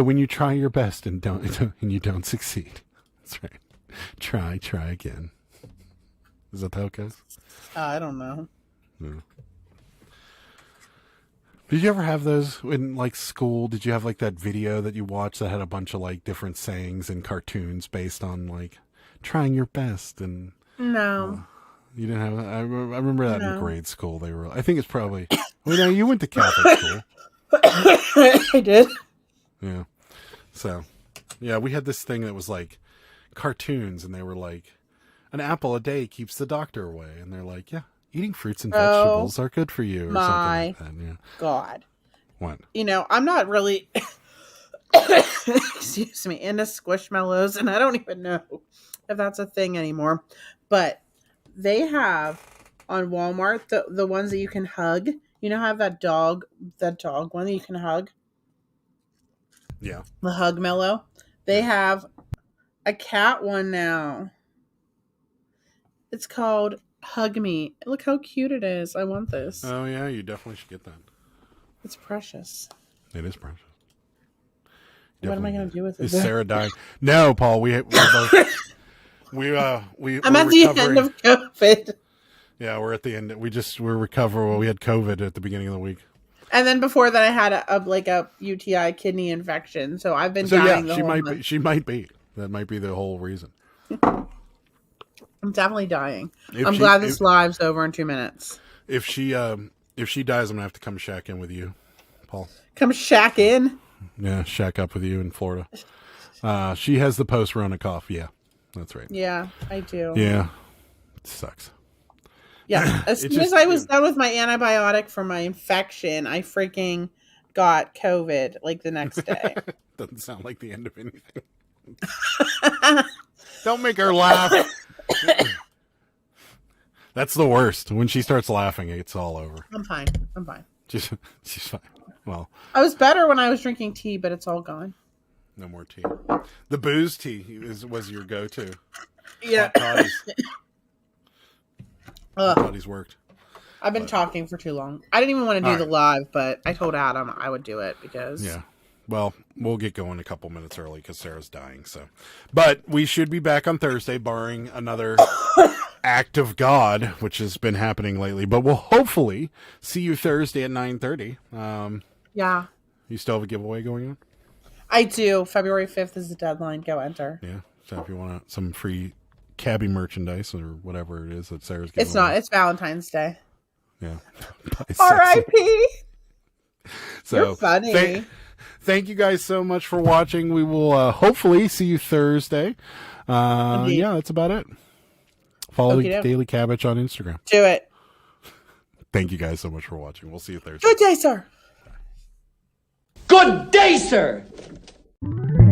when you try your best and you don't succeed, that's right. Try again. Is that how it goes? I don't know. Yeah. Did you ever have those in like school? Did you have like that video that you watched that had a bunch of like different sayings and cartoons based on like trying your best? And no, you didn't have that. I remember that in grade school. I think it's probably. Well, no, you went to Catholic school. I did. Yeah. So, yeah, we had this thing that was like cartoons, and they were like, an apple a day keeps the doctor away, and they're like, yeah. Eating fruits and vegetables are good for you, or something like that. Yeah. God. What? You know, I'm not really, excuse me, into Squishmallows, and I don't even know if that's a thing anymore. But they have on Walmart the ones that you can hug. You know, have that dog one that you can hug. Yeah. The Hug Mellow. They have a cat one now. It's called Hug Me. Look how cute it is. I want this. Oh, yeah, you definitely should get that. It's precious. It is precious. What am I going to do with it? Is Sarah dying? No, Paul. We're both. I'm at the end of COVID. Yeah, we're at the end. We're recovering. Well, we had COVID at the beginning of the week. And then before that, I had a UTI kidney infection. So I've been dying. Yeah, she might be. That might be the whole reason. I'm definitely dying. I'm glad this live's over in 2 minutes. If she dies, I'm gonna have to come shack in with you, Paul. Come shack in? Yeah, shack up with you in Florida. She has the post-Rona cough. Yeah, that's right. Yeah, I do. Yeah, it sucks. Yeah, as soon as I was done with my antibiotic for my infection, I freaking got COVID like the next day. Doesn't sound like the end of anything. Don't make her laugh. That's the worst. When she starts laughing, it's all over. I'm fine. She's fine. Well, I was better when I was drinking tea, but it's all gone. No more tea. The booze tea was your go-to. Yeah. Toddy's worked. I've been talking for too long. I didn't even want to do the live, but I told Adam I would do it because... Yeah. Well, we'll get going a couple minutes early because Sarah's dying. So, but we should be back on Thursday, barring another act of God, which has been happening lately. But we'll hopefully see you Thursday at 9:30. Yeah. You still have a giveaway going on? I do. February 5th is the deadline. Go enter. Yeah. So if you want some free cabbie merchandise or whatever it is that Sarah's giving It's not. It's Valentine's Day. Yeah. R.I.P. So, you're funny. Thank you guys so much for watching. We will hopefully see you Thursday. Yeah, that's about it. Follow Daily Cabbage on Instagram. Do it. Thank you guys so much for watching. We'll see you Thursday. Good day, sir. Good day, sir. it.